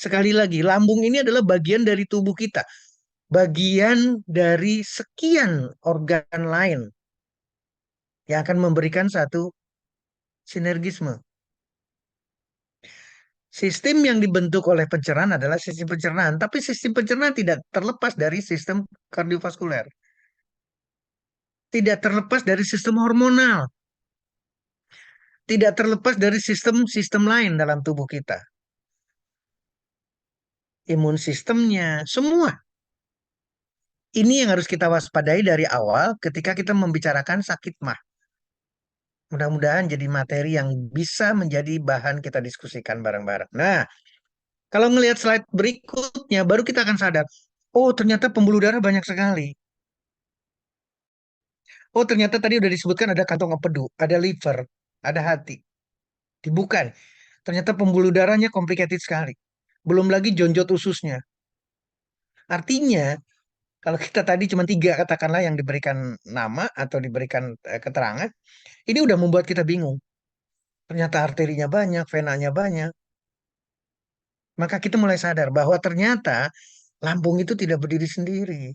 Sekali lagi, lambung ini adalah bagian dari tubuh kita. Bagian dari sekian organ lain yang akan memberikan satu sinergisme. Sistem yang dibentuk oleh pencernaan adalah sistem pencernaan, tapi sistem pencernaan tidak terlepas dari sistem kardiovaskuler, tidak terlepas dari sistem hormonal, tidak terlepas dari sistem-sistem lain dalam tubuh kita, imun sistemnya, semua. Ini yang harus kita waspadai dari awal ketika kita membicarakan sakit mah. Mudah-mudahan jadi materi yang bisa menjadi bahan kita diskusikan bareng-bareng. Nah, kalau ngelihat slide berikutnya, baru kita akan sadar, oh ternyata pembuluh darah banyak sekali. Oh ternyata tadi udah disebutkan ada kantong empedu, ada liver, ada hati. Dibuka nih. Ternyata pembuluh darahnya complicated sekali. Belum lagi jonjot ususnya. Artinya, kalau kita tadi cuma tiga katakanlah yang diberikan nama atau diberikan keterangan, ini udah membuat kita bingung. Ternyata arterinya banyak, venanya banyak. Maka kita mulai sadar bahwa ternyata lambung itu tidak berdiri sendiri.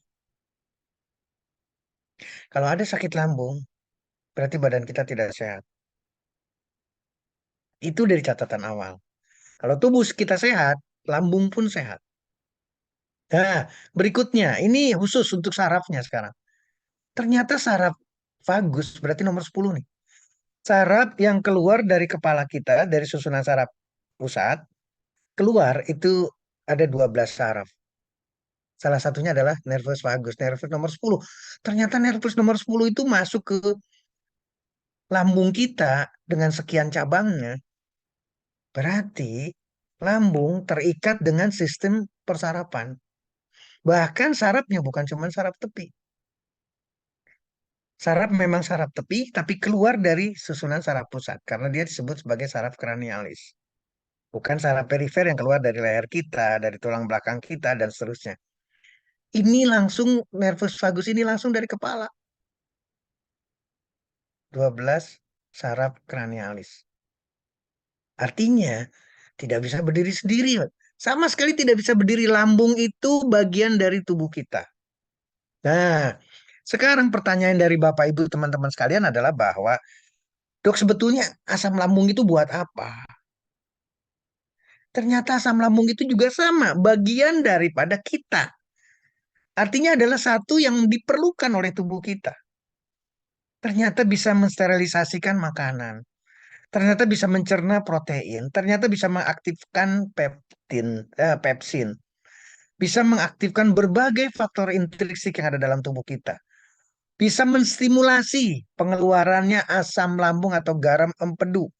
Kalau ada sakit lambung, berarti badan kita tidak sehat. Itu dari catatan awal. Kalau tubuh kita sehat, lambung pun sehat. Nah, berikutnya, ini khusus untuk sarafnya sekarang. Ternyata saraf vagus berarti nomor 10 nih. Saraf yang keluar dari kepala kita, dari susunan saraf pusat, keluar itu ada 12 saraf. Salah satunya adalah nervus vagus, nervus nomor 10. Ternyata nervus nomor 10 itu masuk ke lambung kita dengan sekian cabangnya. Berarti lambung terikat dengan sistem persarapan. Bahkan sarafnya bukan cuma saraf tepi. Saraf memang saraf tepi, tapi keluar dari susunan saraf pusat. Karena dia disebut sebagai saraf kranialis. Bukan saraf perifer yang keluar dari leher kita, dari tulang belakang kita, dan seterusnya. Ini langsung, nervus vagus ini langsung dari kepala. 12 saraf kranialis. Artinya, tidak bisa berdiri sendiri. Sama sekali tidak bisa berdiri. Lambung itu bagian dari tubuh kita. Nah, sekarang pertanyaan dari Bapak Ibu teman-teman sekalian adalah bahwa, dok sebetulnya asam lambung itu buat apa? Ternyata asam lambung itu juga sama, bagian daripada kita. Artinya adalah satu yang diperlukan oleh tubuh kita. Ternyata bisa mensterilisasikan makanan. Ternyata bisa mencerna protein. Ternyata bisa mengaktifkan pepsin. Bisa mengaktifkan berbagai faktor intrinsik yang ada dalam tubuh kita. Bisa menstimulasi pengeluarannya asam lambung atau garam empedu.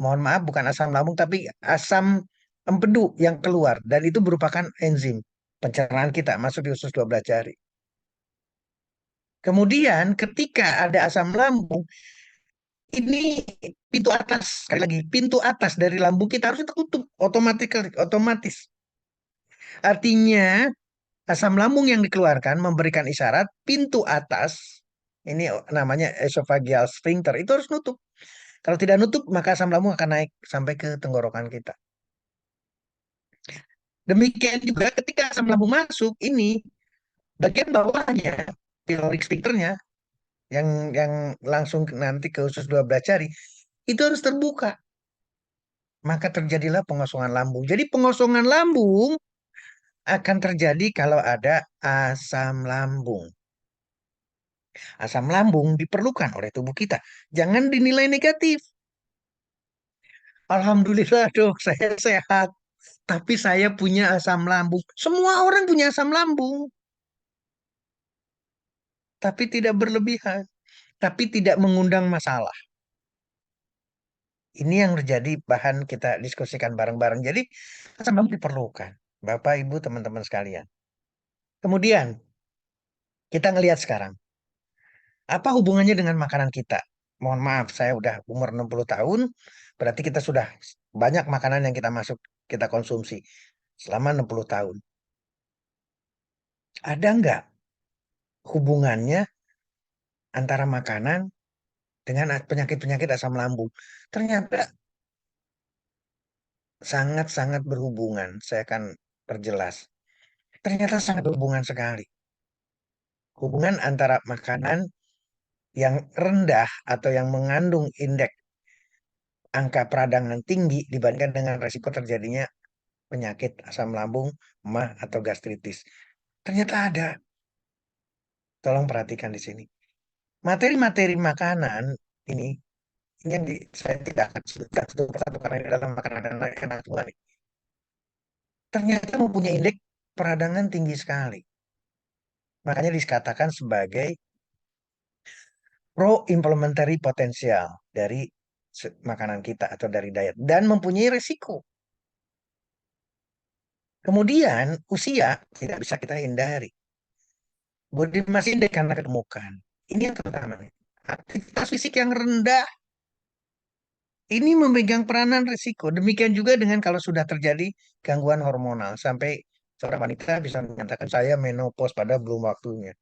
Mohon maaf, bukan asam lambung, tapi asam empedu yang keluar. Dan itu merupakan enzim pencernaan kita masuk di usus 12 jari. Kemudian ketika ada asam lambung, ini pintu atas, sekali lagi, pintu atas dari lambung kita harus tertutup otomatis. Otomatis. Artinya asam lambung yang dikeluarkan memberikan isyarat pintu atas, ini namanya esophageal sphincter, itu harus nutup. Kalau tidak nutup, maka asam lambung akan naik sampai ke tenggorokan kita. Demikian juga ketika asam lambung masuk, ini bagian bawahnya, pyloric sphincternya, yang langsung nanti ke usus 12 jari, itu harus terbuka. Maka terjadilah pengosongan lambung. Jadi pengosongan lambung akan terjadi kalau ada asam lambung. Asam lambung diperlukan oleh tubuh kita. Jangan dinilai negatif. Alhamdulillah dok, saya sehat. Tapi saya punya asam lambung. Semua orang punya asam lambung. Tapi tidak berlebihan. Tapi tidak mengundang masalah. Ini yang menjadi bahan kita diskusikan bareng-bareng. Jadi asam lambung diperlukan. Bapak, Ibu, teman-teman sekalian. Kemudian kita ngelihat sekarang. Apa hubungannya dengan makanan kita? Mohon maaf, saya udah umur 60 tahun, berarti kita sudah banyak makanan yang kita masuk, kita konsumsi selama 60 tahun. Ada nggak hubungannya antara makanan dengan penyakit-penyakit asam lambung? Ternyata sangat-sangat berhubungan. Saya akan perjelas. Ternyata sangat berhubungan sekali. Hubungan antara makanan yang rendah atau yang mengandung indeks angka peradangan tinggi dibandingkan dengan resiko terjadinya penyakit asam lambung, mah, atau gastritis. Ternyata ada. Tolong perhatikan di sini. Materi-materi makanan ini, ini yang saya tidak akan sebutkan satu persatu karena ini adalah makanan dan enak semua nih. Ternyata mempunyai indeks peradangan tinggi sekali. Makanya dikatakan sebagai pro-inflammatory potensial dari makanan kita atau dari diet dan mempunyai resiko. Kemudian usia tidak bisa kita hindari. Body mass index karena ketemukan. Ini yang pertama. Aktivitas fisik yang rendah ini memegang peranan risiko. Demikian juga dengan kalau sudah terjadi gangguan hormonal. Sampai seorang wanita bisa menyatakan saya menopause pada belum waktunya.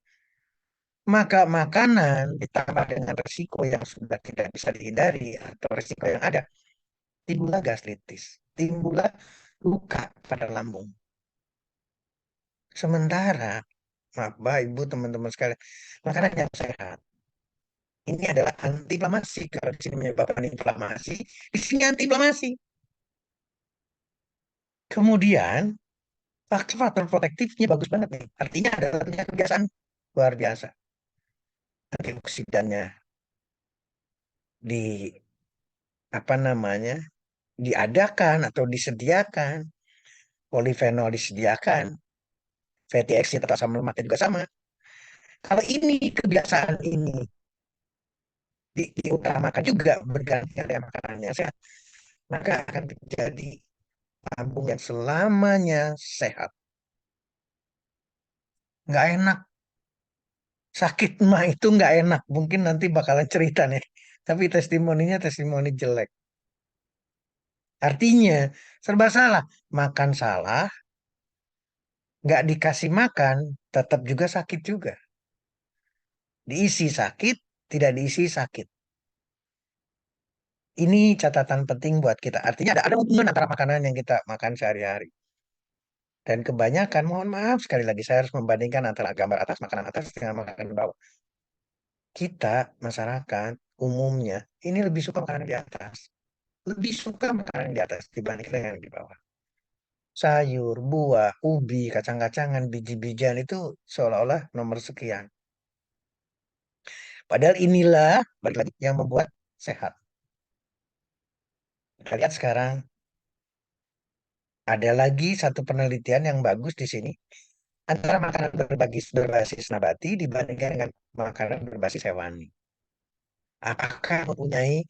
Maka makanan ditambah dengan risiko yang sudah tidak bisa dihindari atau risiko yang ada, timbullah gastritis, timbullah luka pada lambung. Sementara, maaf, Bapak, Ibu, teman-teman sekalian, makanan yang sehat ini adalah anti-inflamasi. Kalau di sini menyebabkan inflamasi, di sini anti-inflamasi. Kemudian, faktor protektifnya bagus banget nih. Artinya adalah punya kebiasaan luar biasa. Antioksidannya di apa namanya diadakan atau disediakan, polifenol disediakan, fatty acid atau asam lemaknya juga sama. Kalau ini kebiasaan ini diutamakan juga bergantian dengan makanannya sehat, maka akan terjadi lambung yang selamanya sehat. Nggak enak, sakit mah itu nggak enak. Mungkin nanti bakalan cerita nih. Tapi testimoninya testimoni jelek. Artinya serba salah. Makan salah, nggak dikasih makan, tetap juga sakit juga. Diisi sakit, tidak diisi sakit. Ini catatan penting buat kita. Artinya ada hubungan antara makanan yang kita makan sehari-hari. Dan kebanyakan, mohon maaf sekali lagi, saya harus membandingkan antara gambar atas, makanan atas dengan makanan bawah. Kita, masyarakat, umumnya, ini lebih suka makanan di atas. Lebih suka makanan di atas dibandingkan dengan di bawah. Sayur, buah, ubi, kacang-kacangan, biji-bijian itu seolah-olah nomor sekian. Padahal inilah balik lagi yang membuat sehat. Kita lihat sekarang ada lagi satu penelitian yang bagus di sini antara makanan berbasis nabati dibandingkan dengan makanan berbasis hewani. Apakah mempunyai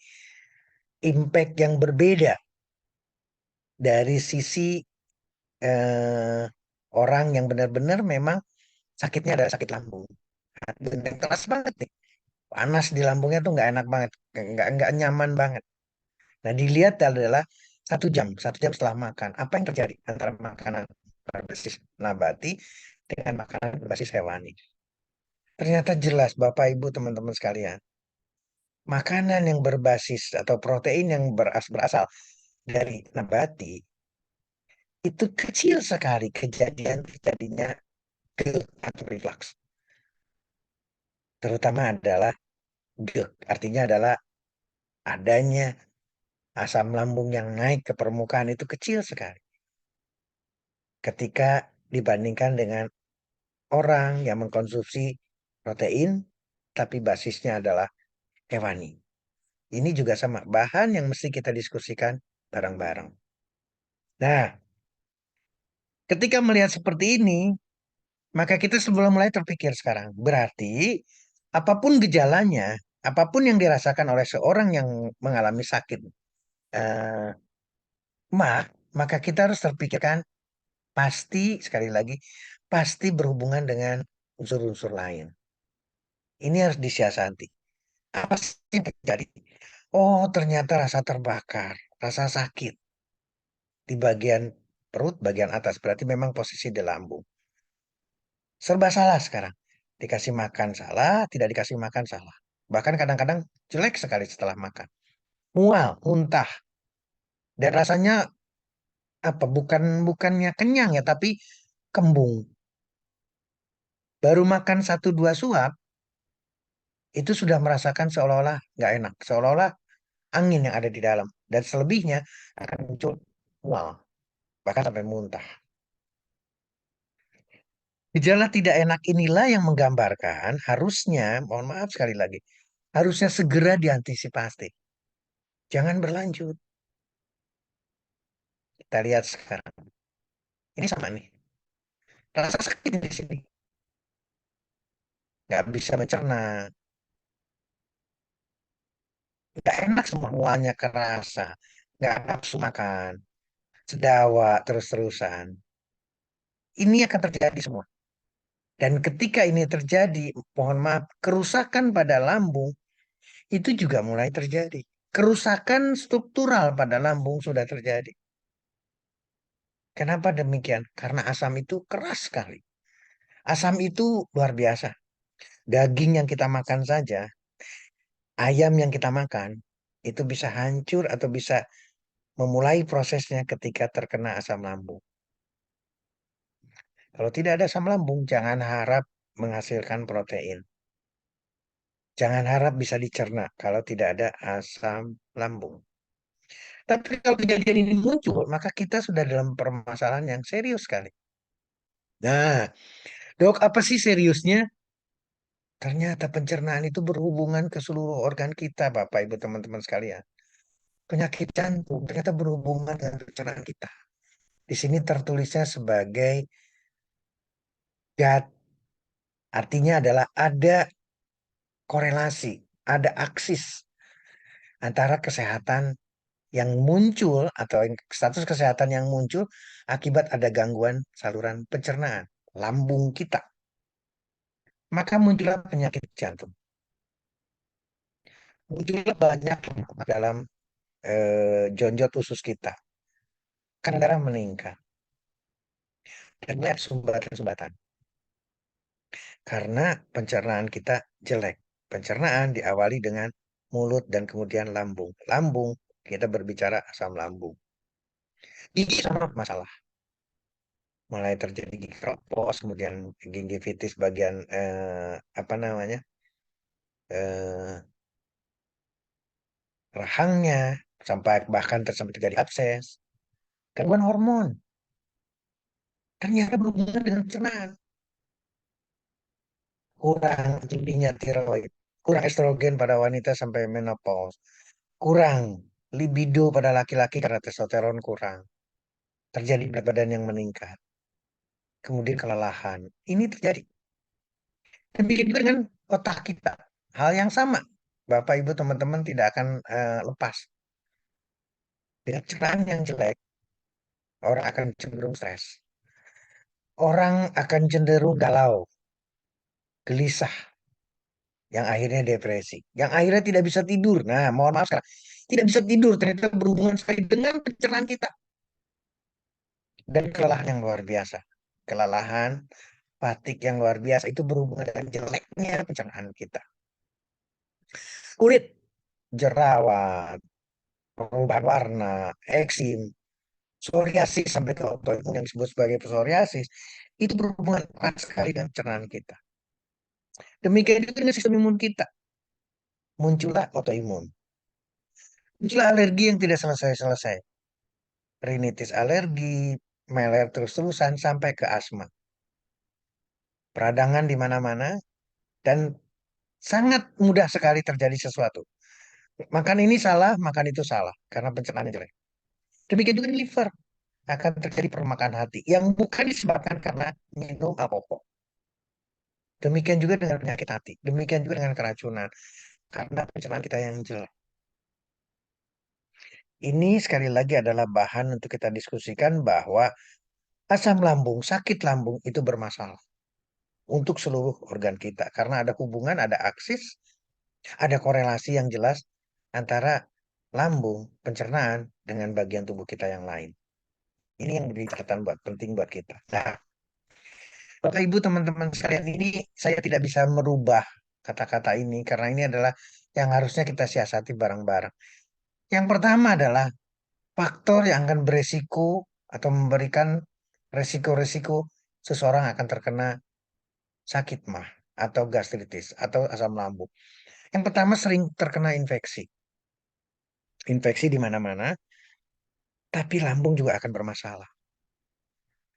impact yang berbeda dari sisi eh, orang yang benar-benar memang sakitnya adalah sakit lambung. Dan keras banget nih. Panas di lambungnya tuh nggak enak banget, nggak nyaman banget. Nah, dilihat adalah 1 jam setelah makan, apa yang terjadi antara makanan berbasis nabati dengan makanan berbasis hewani. Ternyata jelas, Bapak, Ibu, teman-teman sekalian, makanan yang berbasis atau protein yang berasal dari nabati itu kecil sekali kejadian terjadinya GERD atau reflux. Terutama adalah GERD, artinya adalah adanya asam lambung yang naik ke permukaan itu kecil sekali ketika dibandingkan dengan orang yang mengkonsumsi protein tapi basisnya adalah hewani. Ini juga sama, bahan yang mesti kita diskusikan bareng-bareng. Nah, ketika melihat seperti ini, maka kita sebelum mulai terpikir sekarang, berarti apapun gejalanya, apapun yang dirasakan oleh seorang yang mengalami sakit eh, maka kita harus terpikirkan pasti, sekali lagi, pasti berhubungan dengan unsur-unsur lain. Ini harus disiasati. Apa sih yang terjadi? Oh, ternyata rasa terbakar, rasa sakit di bagian perut, bagian atas. Berarti memang posisi di lambung. Serba salah sekarang. Dikasih makan salah, tidak dikasih makan salah. Bahkan kadang-kadang jelek sekali setelah makan. Mual, muntah. Dan rasanya apa bukannya kenyang ya, tapi kembung. Baru makan satu dua suap itu sudah merasakan seolah-olah nggak enak, seolah-olah angin yang ada di dalam, dan selebihnya akan muncul mual, bahkan sampai muntah. Gejala tidak enak inilah yang menggambarkan harusnya, mohon maaf sekali lagi, harusnya segera diantisipasi. Jangan berlanjut. Kita lihat sekarang. Ini sama nih. Rasa sakit di sini. Nggak bisa mencerna. Nggak enak semuanya kerasa. Nggak nafsu makan. Sedawa terus-terusan. Ini akan terjadi semua. Dan ketika ini terjadi, mohon maaf, kerusakan pada lambung itu juga mulai terjadi. Kerusakan struktural pada lambung sudah terjadi. Kenapa demikian? Karena asam itu keras sekali. Asam itu luar biasa. Daging yang kita makan saja, ayam yang kita makan, itu bisa hancur atau bisa memulai prosesnya ketika terkena asam lambung. Kalau tidak ada asam lambung, jangan harap menghasilkan protein. Jangan harap bisa dicerna kalau tidak ada asam lambung. Tapi kalau kejadian ini muncul, maka kita sudah dalam permasalahan yang serius sekali. Nah, dok, apa sih seriusnya? Ternyata pencernaan itu berhubungan ke seluruh organ kita, Bapak, Ibu, teman-teman sekalian. Penyakit jantung ternyata berhubungan dengan pencernaan kita. Di sini tertulisnya sebagai GAT, artinya adalah ada korelasi, ada aksis antara kesehatan yang muncul atau status kesehatan yang muncul akibat ada gangguan saluran pencernaan, lambung kita. Maka muncullah penyakit jantung. Muncullah banyak dalam jonjot usus kita. Kan darah meningkat. Dan banyak sumbatan-sumbatan. Karena pencernaan kita jelek. Pencernaan diawali dengan mulut dan kemudian lambung. Lambung, kita berbicara asam lambung. Gigi sama masalah. Mulai terjadi gigi keropos, kemudian gingivitis bagian apa namanya eh, rahangnya, sampai bahkan sampai terjadi abses. Gangguan hormon ternyata berhubungan dengan pencernaan. Kurang tingginya tiroid, kurang estrogen pada wanita sampai menopause, kurang libido pada laki-laki karena testosteron kurang, terjadi berat badan yang meningkat, kemudian kelelahan. Ini terjadi. Demikian juga dengan otak kita. Hal yang sama. Bapak, Ibu, teman-teman tidak akan lepas. Dengan cerahan yang jelek, orang akan cenderung stres. Orang akan cenderung galau, gelisah, yang akhirnya depresi, yang akhirnya tidak bisa tidur. Nah, mohon maaf sekarang, tidak bisa tidur ternyata berhubungan sekali dengan pencernaan kita dan kelelahan yang luar biasa. Kelelahan, fatigue yang luar biasa itu berhubungan dengan jeleknya pencernaan kita. Kulit jerawat, perubahan warna, eksim, psoriasis sampai ke autoimun yang disebut sebagai psoriasis itu berhubungan erat sekali dengan pencernaan kita. Demikian juga dengan sistem imun kita. Muncullah autoimun. Muncullah alergi yang tidak selesai-selesai. Rinitis alergi, meler terus-terusan sampai ke asma. Peradangan di mana-mana dan sangat mudah sekali terjadi sesuatu. Makan ini salah, makan itu salah karena pencernaannya jelek. Demikian juga di liver akan terjadi permakan hati yang bukan disebabkan karena minum alkohol. Demikian juga dengan penyakit hati, demikian juga dengan keracunan karena pencernaan kita yang jelek. Ini sekali lagi adalah bahan untuk kita diskusikan bahwa asam lambung, sakit lambung itu bermasalah untuk seluruh organ kita karena ada hubungan, ada aksis, ada korelasi yang jelas antara lambung, pencernaan dengan bagian tubuh kita yang lain. Ini yang menjadi catatan penting buat kita. Nah, Bapak Ibu teman-teman sekalian, ini saya tidak bisa merubah kata-kata ini karena ini adalah yang harusnya kita siasati bareng-bareng. Yang pertama adalah faktor yang akan beresiko atau memberikan resiko-resiko seseorang akan terkena sakit mah atau gastritis atau asam lambung. Yang pertama sering terkena infeksi. Infeksi di mana-mana, tapi lambung juga akan bermasalah.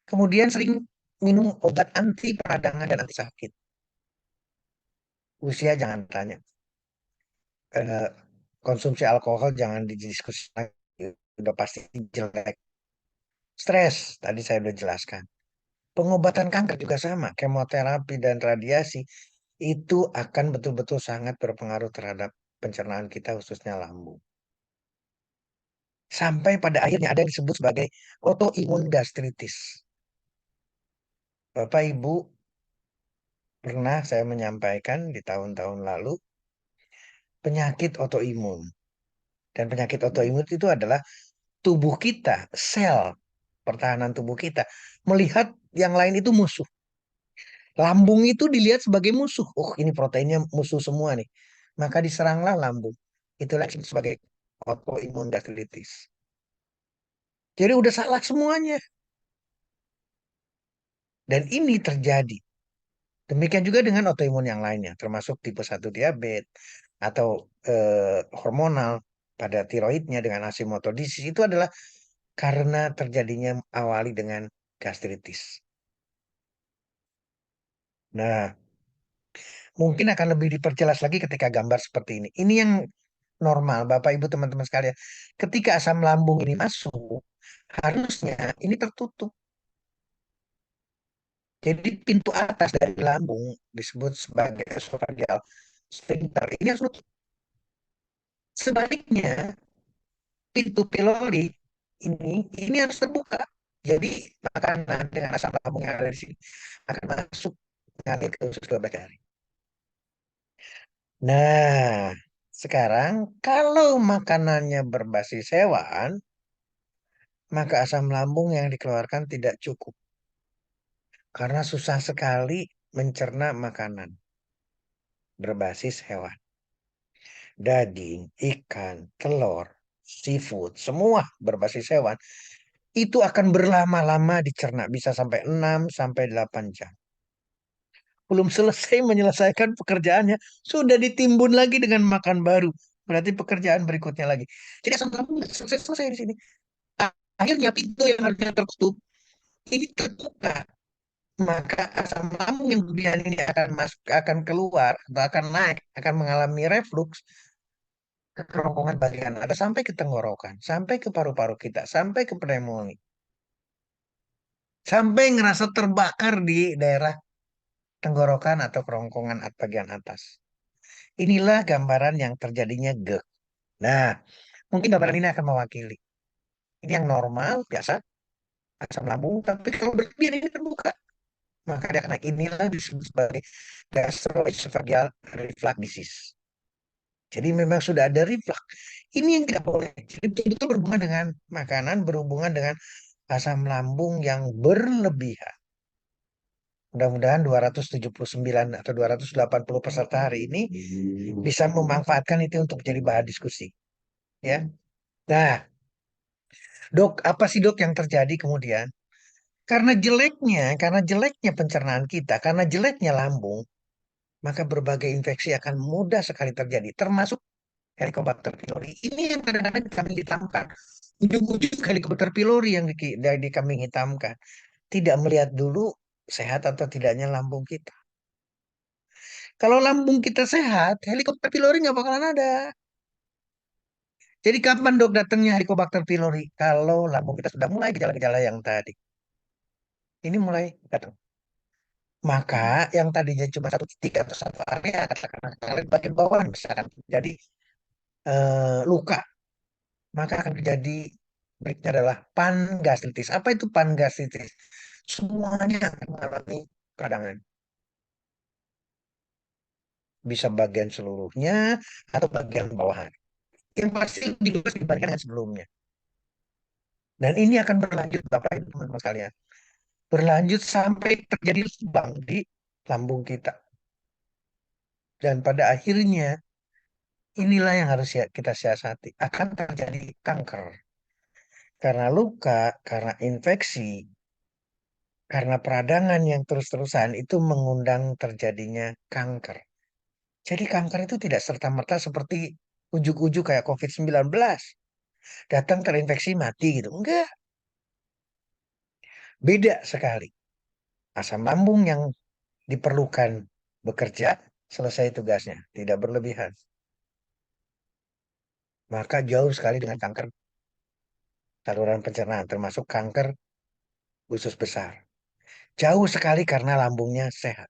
Kemudian sering minum obat anti peradangan dan anti sakit. Usia jangan tanya. Eh, Konsumsi alkohol jangan didiskusikan. Udah pasti jelek. Stres, tadi saya udah jelaskan. Pengobatan kanker juga sama, kemoterapi dan radiasi itu akan betul-betul sangat berpengaruh terhadap pencernaan kita khususnya lambung. Sampai pada akhirnya ada yang disebut sebagai autoimun gastritis. Bapak Ibu pernah saya menyampaikan di tahun-tahun lalu penyakit autoimun. Dan penyakit autoimun itu adalah tubuh kita, sel pertahanan tubuh kita melihat yang lain itu musuh. Lambung itu dilihat sebagai musuh. Oh, ini proteinnya musuh semua nih. Maka diseranglah lambung. Itulah disebut sebagai autoimun gastritis. Jadi udah salah semuanya. Dan ini terjadi. Demikian juga dengan autoimun yang lainnya, termasuk tipe 1 diabetes atau hormonal pada tiroidnya dengan Hashimoto disease itu adalah karena terjadinya awali dengan gastritis. Nah, mungkin akan lebih diperjelas lagi ketika gambar seperti ini. Ini yang normal, Bapak Ibu teman-teman sekalian. Ketika asam lambung ini masuk, harusnya ini tertutup. Jadi pintu atas dari lambung disebut sebagai esophageal sphincter. Ini harus tutup. Sebaliknya, pintu pylori ini harus terbuka. Jadi makanan dengan asam lambung yang ada di sini akan masuk mengalir ke usus garing. Nah, sekarang kalau makanannya berbasis hewan, maka asam lambung yang dikeluarkan tidak cukup karena susah sekali mencerna makanan berbasis hewan. Daging, ikan, telur, seafood, semua berbasis hewan itu akan berlama-lama dicerna, bisa sampai 6 sampai 8 jam. Belum selesai menyelesaikan pekerjaannya, sudah ditimbun lagi dengan makan baru. Berarti pekerjaan berikutnya lagi. Jadi asam lambung selesai di sini. Akhirnya pintu yang harusnya tertutup ini terbuka, maka asam lambung yang berlebihan ini akan masuk, akan keluar atau akan naik, akan mengalami reflux ke kerongkongan bagian atas sampai ke tenggorokan, sampai ke paru-paru kita, sampai ke pneumonia, sampai ngerasa terbakar di daerah tenggorokan atau kerongkongan bagian atas. Inilah gambaran yang terjadinya GERD. Nah, mungkin gambaran ini akan mewakili. Ini yang normal, biasa, asam lambung, tapi kalau berlebihan ini terbuka. Maka dia akan naik. Inilah disebut sebagai gastroesophageal reflux disease. Jadi memang sudah ada reflux. Ini yang tidak boleh. Jadi betul-betul berhubungan dengan makanan, berhubungan dengan asam lambung yang berlebihan. Mudah-mudahan 279 atau 280 peserta hari ini bisa memanfaatkan itu untuk menjadi bahan diskusi. Ya. Nah, dok, apa sih dok yang terjadi kemudian? Karena jeleknya pencernaan kita, karena jeleknya lambung, maka berbagai infeksi akan mudah sekali terjadi, termasuk Helicobacter pylori. Ini yang kadang-kadang kami hitamkan. Ujung-ujung Helicobacter pylori yang di kami hitamkan. Tidak melihat dulu sehat atau tidaknya lambung kita. Kalau lambung kita sehat, Helicobacter pylori nggak bakalan ada. Jadi kapan dok datangnya Helicobacter pylori? Kalau lambung kita sudah mulai gejala-gejala yang tadi. Ini mulai datang. Maka yang tadinya cuma satu titik atau satu area, katakanlah bagian bawah misalkan jadi luka, maka akan terjadi berikutnya adalah pangastritis. Apa itu pangastritis? Semuanya akan mengalami peradangan. Bisa bagian seluruhnya atau bagian bawahan. Yang pasti lebih luas dibandingkan dengan sebelumnya. Dan ini akan berlanjut Bapak Ibu teman-teman sekalian. Berlanjut sampai terjadi lubang di lambung kita. Dan pada akhirnya inilah yang harus kita siasati. Akan terjadi kanker. Karena luka, karena infeksi, karena peradangan yang terus-terusan itu mengundang terjadinya kanker. Jadi kanker itu tidak serta-merta seperti ujuk-ujuk kayak COVID-19. Datang terinfeksi mati gitu. Enggak, beda sekali. Asam lambung yang diperlukan bekerja, selesai tugasnya, tidak berlebihan. Maka jauh sekali dengan kanker saluran pencernaan, termasuk kanker usus besar. Jauh sekali karena lambungnya sehat.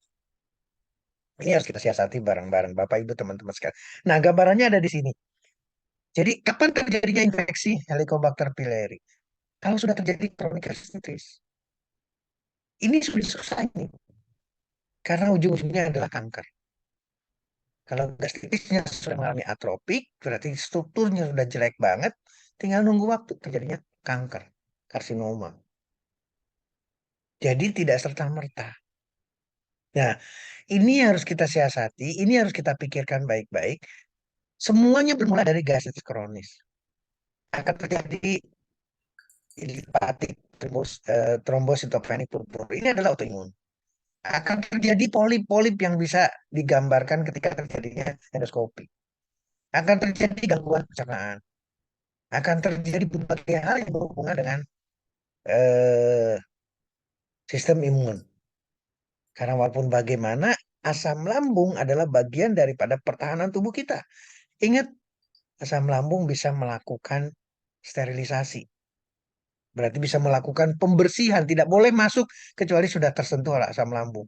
Ini harus kita siasati bareng-bareng, Bapak Ibu teman-teman sekalian. Nah, gambarannya ada di sini. Jadi, kapan terjadinya infeksi Helicobacter pylori? Kalau sudah terjadi chronic gastritis, ini sudah susah ini. Karena ujung-ujungnya adalah kanker. Kalau gastritisnya sudah mengalami atropik, berarti strukturnya sudah jelek banget, tinggal nunggu waktu terjadinya kanker, karsinoma. Jadi tidak serta-merta. Nah, ini harus kita siasati, ini harus kita pikirkan baik-baik. Semuanya bermula dari gastritis kronis. Akan terjadi idiopathic trombositopenia purpura. Ini adalah autoimun. Akan terjadi polip-polip yang bisa digambarkan ketika terjadinya endoskopi. Akan terjadi gangguan pencernaan. Akan terjadi berbagai hal yang berhubungan dengan eh, sistem imun. Karena walaupun bagaimana, asam lambung adalah bagian daripada pertahanan tubuh kita. Ingat, asam lambung bisa melakukan sterilisasi. Berarti bisa melakukan pembersihan. Tidak boleh masuk kecuali sudah tersentuh oleh asam lambung.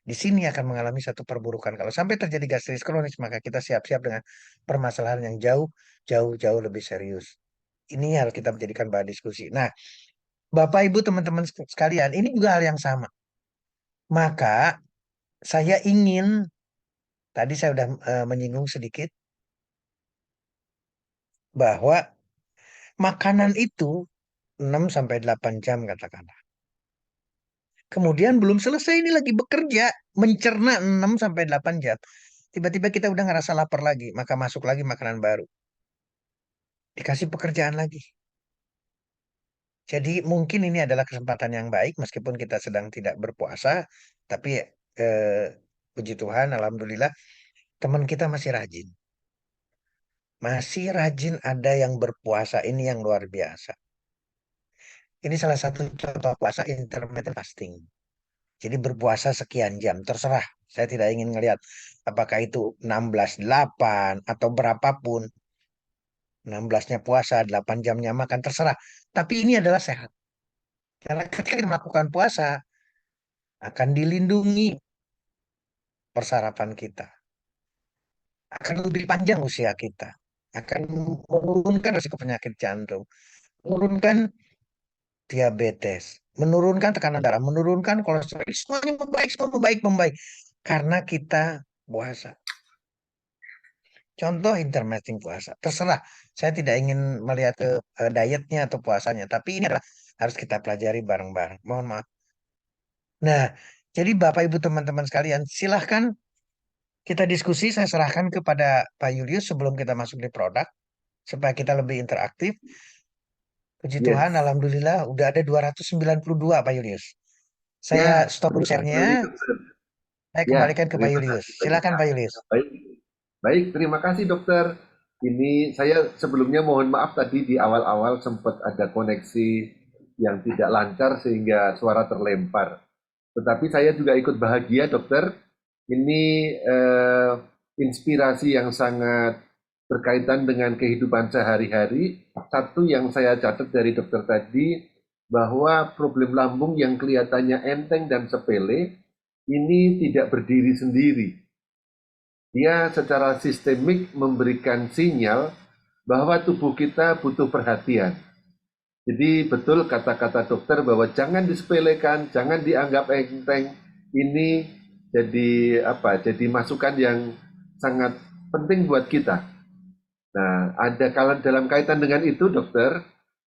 Di sini akan mengalami satu perburukan. Kalau sampai terjadi gastritis kronis, maka kita siap-siap dengan permasalahan yang jauh, jauh, jauh lebih serius. Ini harus kita menjadikan bahan diskusi. Nah, Bapak, Ibu, teman-teman sekalian, ini juga hal yang sama. Maka saya ingin, tadi saya sudah menyinggung sedikit, bahwa makanan itu 6 sampai 8 jam katakanlah. Kemudian belum selesai ini lagi bekerja, mencerna 6 sampai 8 jam. Tiba-tiba kita udah ngerasa lapar lagi, maka masuk lagi makanan baru. Dikasih pekerjaan lagi. Jadi mungkin ini adalah kesempatan yang baik meskipun kita sedang tidak berpuasa, tapi eh, puji Tuhan, alhamdulillah teman kita masih rajin. Masih rajin ada yang berpuasa, ini yang luar biasa. Ini salah satu contoh puasa intermittent fasting. Jadi berpuasa sekian jam, terserah. Saya tidak ingin ngelihat apakah itu 16:8 atau berapapun. 16-nya puasa, 8 jamnya makan, terserah. Tapi ini adalah sehat. Karena ketika kita melakukan puasa, akan dilindungi persarapan kita. Akan lebih panjang usia kita. Akan menurunkan risiko penyakit jantung. Menurunkan diabetes. Menurunkan tekanan darah. Menurunkan kolesterol. Semuanya membaik, semua membaik, membaik. Karena kita puasa. Contoh intermittent puasa. Terserah. Saya tidak ingin melihat ke dietnya atau puasanya. Tapi ini adalah harus kita pelajari bareng-bareng. Mohon maaf. Nah, jadi Bapak Ibu teman-teman sekalian, silahkan kita diskusi. Saya serahkan kepada Pak Julius sebelum kita masuk di produk. Supaya kita lebih interaktif. Puji Tuhan, Yes. Alhamdulillah udah ada 292 Pak Julius. Saya Ya, stop dulu betul share-nya. sekali, dokter. Saya Ya, kembalikan ke Pak terima Julius. kasih banyak. Silakan Pak Julius. Baik, baik, terima kasih dokter. Ini saya sebelumnya mohon maaf tadi di awal-awal sempat ada koneksi yang tidak lancar sehingga suara terlempar. Tetapi saya juga ikut bahagia dokter. Ini inspirasi yang sangat berkaitan dengan kehidupan sehari-hari. Satu yang saya catat dari dokter tadi, bahwa problem lambung yang kelihatannya enteng dan sepele, ini tidak berdiri sendiri. Dia secara sistemik memberikan sinyal bahwa tubuh kita butuh perhatian. Jadi betul kata-kata dokter bahwa jangan disepelekan, jangan dianggap enteng. Ini jadi apa? Jadi masukan yang sangat penting buat kita. Nah, ada kalau dalam kaitan dengan itu, dokter,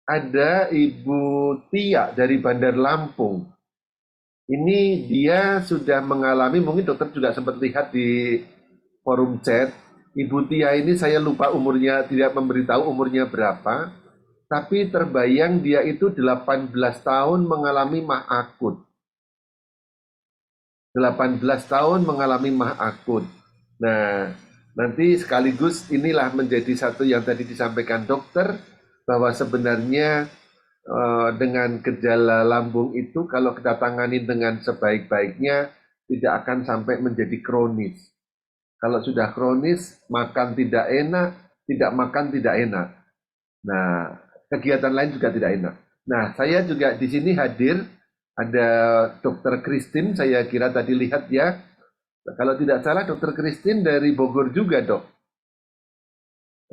ada Ibu Tia dari Bandar Lampung. Ini dia sudah mengalami, mungkin dokter juga sempat lihat di forum chat. Ibu Tia ini saya lupa umurnya, tidak memberitahu umurnya berapa. tapi terbayang dia itu 18 tahun mengalami mah akut. 18 tahun mengalami mah akut. Nah, nanti sekaligus inilah menjadi satu yang tadi disampaikan dokter, bahwa sebenarnya dengan gejala lambung itu kalau kita tangani dengan sebaik-baiknya tidak akan sampai menjadi kronis. Kalau sudah kronis, makan tidak enak, tidak makan tidak enak. Nah, kegiatan lain juga tidak enak. Nah, saya juga di sini hadir, ada Dokter Christine, saya kira tadi lihat ya. Kalau tidak salah Dokter Christine dari Bogor juga, Dok.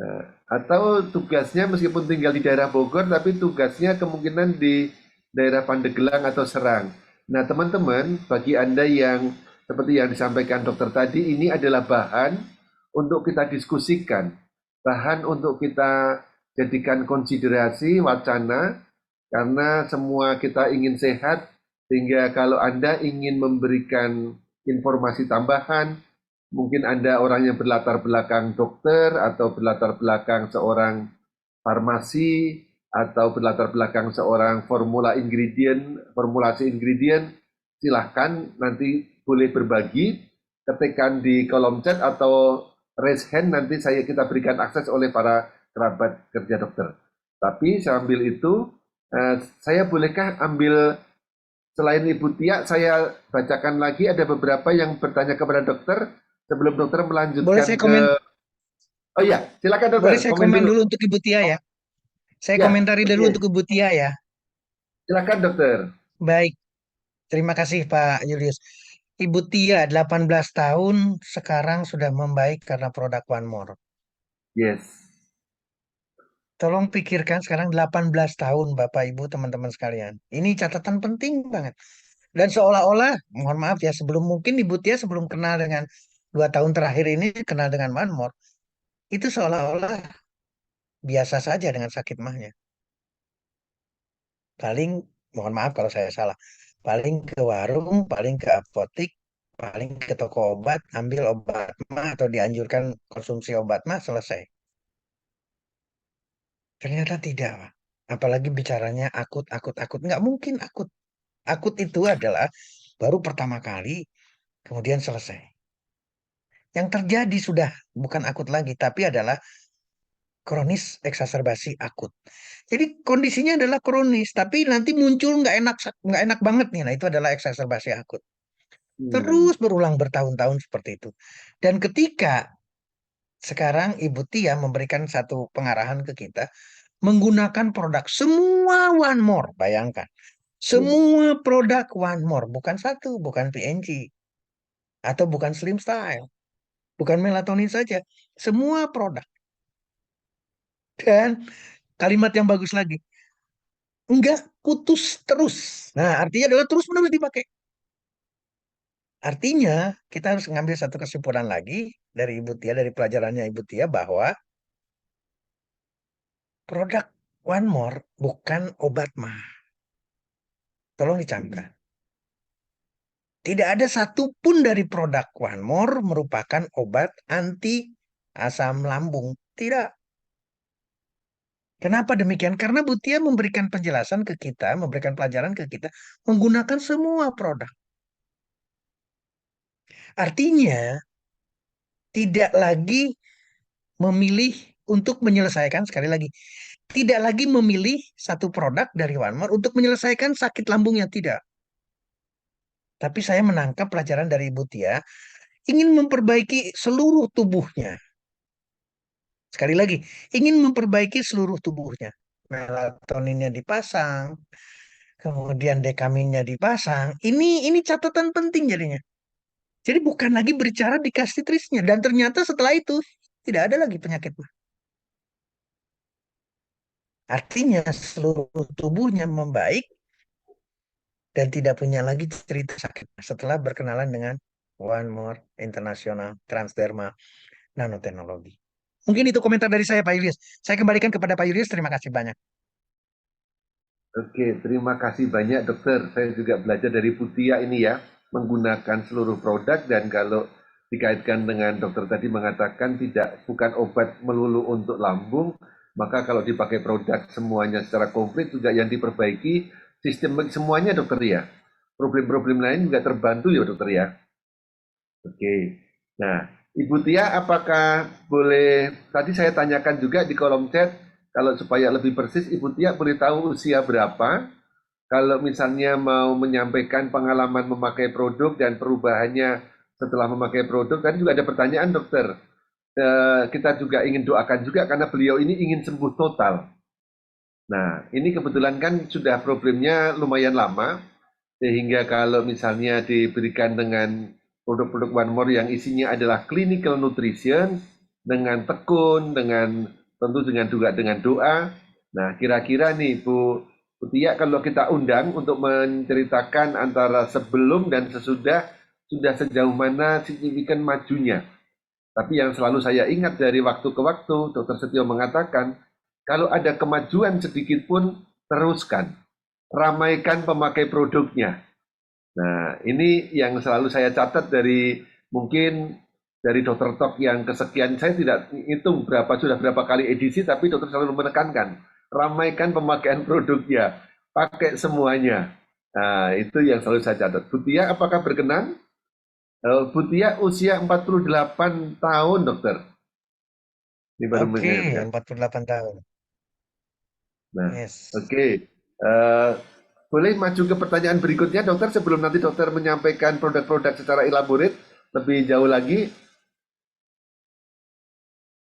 Nah, atau tugasnya meskipun tinggal di daerah Bogor, tapi tugasnya kemungkinan di daerah Pandeglang atau Serang. Nah, teman-teman, bagi Anda yang seperti yang disampaikan dokter tadi, ini adalah bahan untuk kita diskusikan, bahan untuk kita jadikan konsiderasi, wacana, karena semua kita ingin sehat, sehingga kalau Anda ingin memberikan informasi tambahan, mungkin Anda orang yang berlatar belakang dokter atau berlatar belakang seorang farmasi atau berlatar belakang seorang formulasi ingredient, silahkan nanti boleh berbagi, ketikkan di kolom chat atau raise hand, nanti kita berikan akses oleh para kerabat kerja dokter. Tapi sambil itu, saya bolehkah ambil selain Ibu Tia, saya bacakan lagi ada beberapa yang bertanya kepada dokter sebelum dokter Boleh melanjutkan saya ke... komen, Oh iya, silakan dokter, boleh saya komen komen dulu. dulu untuk Ibu Tia ya. Saya Ya, komentari dulu oke. untuk Ibu Tia ya. Silakan dokter. Baik, terima kasih Pak Julius. Ibu Tia 18 tahun sekarang sudah membaik karena produk One More. Yes. Tolong pikirkan sekarang 18 tahun Bapak Ibu teman-teman sekalian. Ini catatan penting banget. Dan seolah-olah, mohon maaf ya, sebelum mungkin Ibu Tia sebelum kenal dengan 2 tahun terakhir ini kenal dengan One More, itu seolah-olah biasa saja dengan sakit mahnya. Paling, mohon maaf kalau saya salah, paling ke warung, paling ke apotik, paling ke toko obat, ambil obat mah atau dianjurkan konsumsi obat mah selesai. Ternyata tidak, Pak. Apalagi bicaranya akut, akut, akut. Nggak mungkin akut. Akut itu adalah baru pertama kali, kemudian selesai. Yang terjadi sudah bukan akut lagi, tapi adalah kronis eksaserbasi akut. Jadi kondisinya adalah kronis, tapi nanti muncul nggak enak banget nih. Nah itu adalah eksaserbasi akut. Hmm. Terus berulang bertahun-tahun seperti itu. Dan ketika sekarang Ibu Tia memberikan satu pengarahan ke kita, menggunakan produk semua One More, bayangkan. Yes. Semua produk One More, bukan satu, bukan PNG, atau bukan Slim Style, bukan melatonin saja. Semua produk. Dan kalimat yang bagus lagi, enggak putus terus. Nah, artinya adalah terus-menerus dipakai. Artinya, kita harus mengambil satu kesimpulan lagi dari Ibu Tia, dari pelajarannya Ibu Tia, bahwa produk One More bukan obat mah. Tolong dicamkan. Tidak ada satupun dari produk One More merupakan obat anti asam lambung. Tidak. Kenapa demikian? Karena Bu Tia memberikan penjelasan ke kita, memberikan pelajaran ke kita, menggunakan semua produk. Artinya, tidak lagi memilih untuk menyelesaikan, sekali lagi, tidak lagi memilih satu produk dari One More untuk menyelesaikan sakit lambungnya, tidak. Tapi saya menangkap pelajaran dari Ibu Tia, ingin memperbaiki seluruh tubuhnya. Sekali lagi, ingin memperbaiki seluruh tubuhnya. Melatoninnya dipasang, kemudian dekaminnya dipasang. Ini catatan penting jadinya. Jadi bukan lagi berbicara di kastitrisnya. Dan ternyata setelah itu tidak ada lagi penyakit mah. Artinya seluruh tubuhnya membaik dan tidak punya lagi cerita sakit setelah berkenalan dengan One More International Transderma Nanoteknologi. Mungkin itu komentar dari saya Pak Yulius. Saya kembalikan kepada Pak Yulius. Terima kasih banyak. Oke, terima kasih banyak dokter. Saya juga belajar dari Putia ini ya, menggunakan seluruh produk, dan kalau dikaitkan dengan dokter tadi mengatakan tidak, bukan obat melulu untuk lambung, Maka kalau dipakai produk semuanya secara komplit juga yang diperbaiki sistem semuanya dokter ya. Problem-problem lain juga terbantu ya dokter ya. Oke. Nah, Ibu Tia, apakah boleh tadi saya tanyakan juga di kolom chat kalau supaya lebih persis Ibu Tia boleh tahu usia berapa? Kalau misalnya mau menyampaikan pengalaman memakai produk dan perubahannya setelah memakai produk, tadi juga ada pertanyaan dokter. Kita juga ingin doakan juga karena beliau ini ingin sembuh total. Nah, ini kebetulan kan sudah problemnya lumayan lama, sehingga kalau misalnya diberikan dengan produk-produk One More yang isinya adalah clinical nutrition, dengan tekun, dengan tentu dengan juga dengan doa. Nah, kira-kira nih Bu Tia, kalau kita undang untuk menceritakan antara sebelum dan sesudah, sudah sejauh mana signifikan majunya. Tapi yang selalu saya ingat dari waktu ke waktu, Dokter Setio mengatakan, kalau ada kemajuan sedikit pun, teruskan. Ramaikan pemakai produknya. Nah, ini yang selalu saya catat dari mungkin dari Dokter Talk yang kesekian, saya tidak hitung sudah berapa kali edisi, tapi dokter selalu menekankan, ramaikan pemakaian produknya, pakai semuanya. Nah, itu yang selalu saya catat. Butia, apakah berkenan? Butia usia 48 tahun, dokter. Ini baru Oke, mengingatkan. 48 tahun. Nah, Yes. oke. Eh, boleh maju ke pertanyaan berikutnya, dokter, sebelum nanti dokter menyampaikan produk-produk secara elaborate lebih jauh lagi.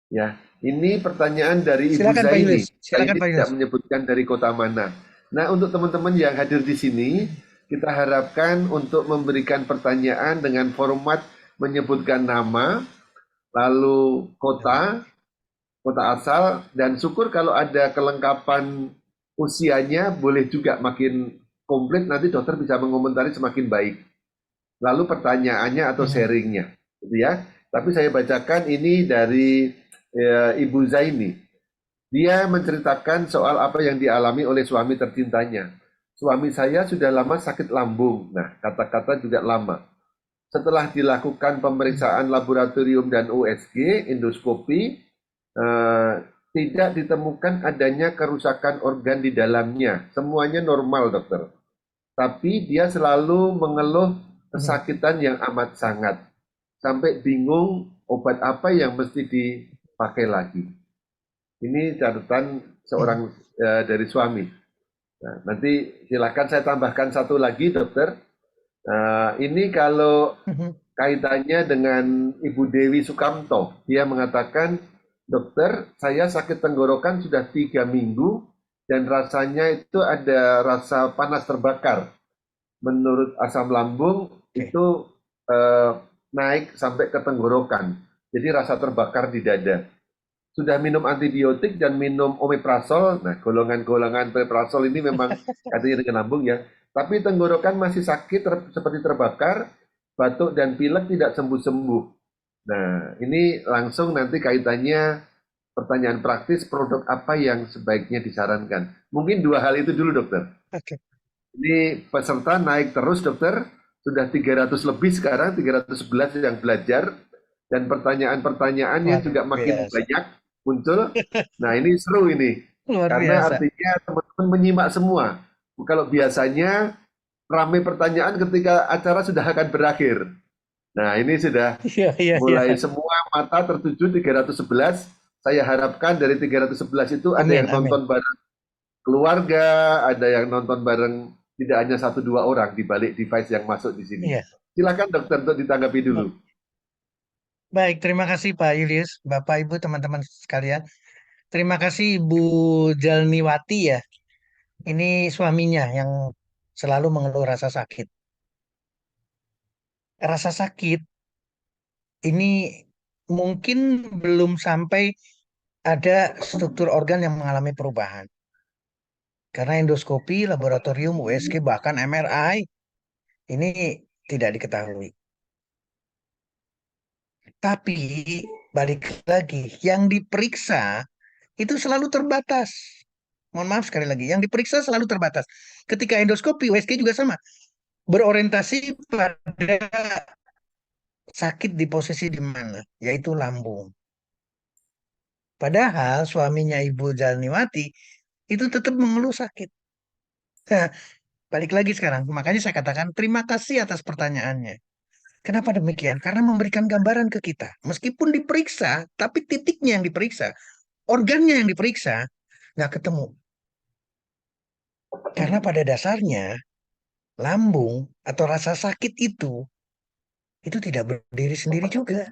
Ya, ini pertanyaan dari Ibu Silakan Pak Zaini. Yulis. Silakan Zaini Pak tidak Yulis. menyebutkan dari kota mana. Nah, untuk teman-teman yang hadir di sini, kita harapkan untuk memberikan pertanyaan dengan format menyebutkan nama, lalu kota, kota asal, dan syukur kalau ada kelengkapan usianya boleh juga makin komplit, nanti dokter bisa mengomentari semakin baik. Lalu pertanyaannya atau Mhm. sharingnya, gitu ya. Tapi saya bacakan ini dari Ibu Zaini. Dia menceritakan soal apa yang dialami oleh suami tercintanya. Suami saya sudah lama sakit lambung. Nah, kata-kata juga lama. Setelah dilakukan Mhm. pemeriksaan laboratorium dan USG, endoskopi, eh, tidak ditemukan adanya kerusakan organ di dalamnya. Semuanya normal, dokter. Tapi dia selalu mengeluh Mhm. kesakitan yang amat sangat. Sampai bingung obat apa yang mesti dipakai lagi. Ini catatan Mhm. seorang dari suami. Nah, nanti silakan saya tambahkan satu lagi, dokter. Ini kalau Mhm. kaitannya dengan Ibu Dewi Sukamto. Dia mengatakan, dokter, saya sakit tenggorokan sudah 3 minggu dan rasanya itu ada rasa panas terbakar. Menurut asam lambung Oke. itu eh, naik sampai ke tenggorokan. Jadi rasa terbakar di dada. Sudah minum antibiotik dan minum omeprazol. Nah, golongan-golongan omeprazol ini memang katanya dengan lambung ya. Tapi tenggorokan masih sakit seperti terbakar, batuk dan pilek tidak sembuh-sembuh. Nah, ini langsung nanti kaitannya pertanyaan praktis produk apa yang sebaiknya disarankan. Mungkin dua hal itu dulu, dokter. Oke. Ini peserta naik terus, dokter. Sudah 300 lebih sekarang, 311 yang belajar. Dan pertanyaan-pertanyaannya Luar juga makin biasa. banyak muncul. Nah, ini seru ini. Luar Karena biasa. artinya teman-teman menyimak semua. Kalau biasanya ramai pertanyaan ketika acara sudah akan berakhir. Nah, ini sudah Iya, iya, iya. mulai semua mata tertuju 311. Saya harapkan dari 311 itu ada Amin, yang amin. nonton bareng keluarga, ada yang nonton bareng tidak hanya satu dua orang di balik device yang masuk di sini. Iya. Silakan dokter untuk ditanggapi dulu. Ba- Baik, terima kasih Pak Yulis, Bapak Ibu, teman-teman sekalian. Terima kasih Ibu Jalniwati ya. Ini suaminya yang selalu mengeluh rasa sakit. Rasa sakit ini mungkin belum sampai ada struktur organ yang mengalami perubahan. Karena endoskopi, laboratorium, USG, bahkan MRI ini tidak diketahui. Tapi balik lagi, yang diperiksa itu selalu terbatas. Mohon maaf sekali lagi, yang diperiksa selalu terbatas. Ketika endoskopi, USG juga sama. Berorientasi pada sakit di posisi di mana, yaitu lambung. Padahal suaminya Ibu Jalniwati itu tetap mengeluh sakit. Nah, balik lagi sekarang. Makanya saya katakan terima kasih atas pertanyaannya. Kenapa demikian? Karena memberikan gambaran ke kita. Meskipun diperiksa, tapi titiknya yang diperiksa, organnya yang diperiksa, nggak ketemu. Karena pada dasarnya, lambung atau rasa sakit itu tidak berdiri sendiri juga.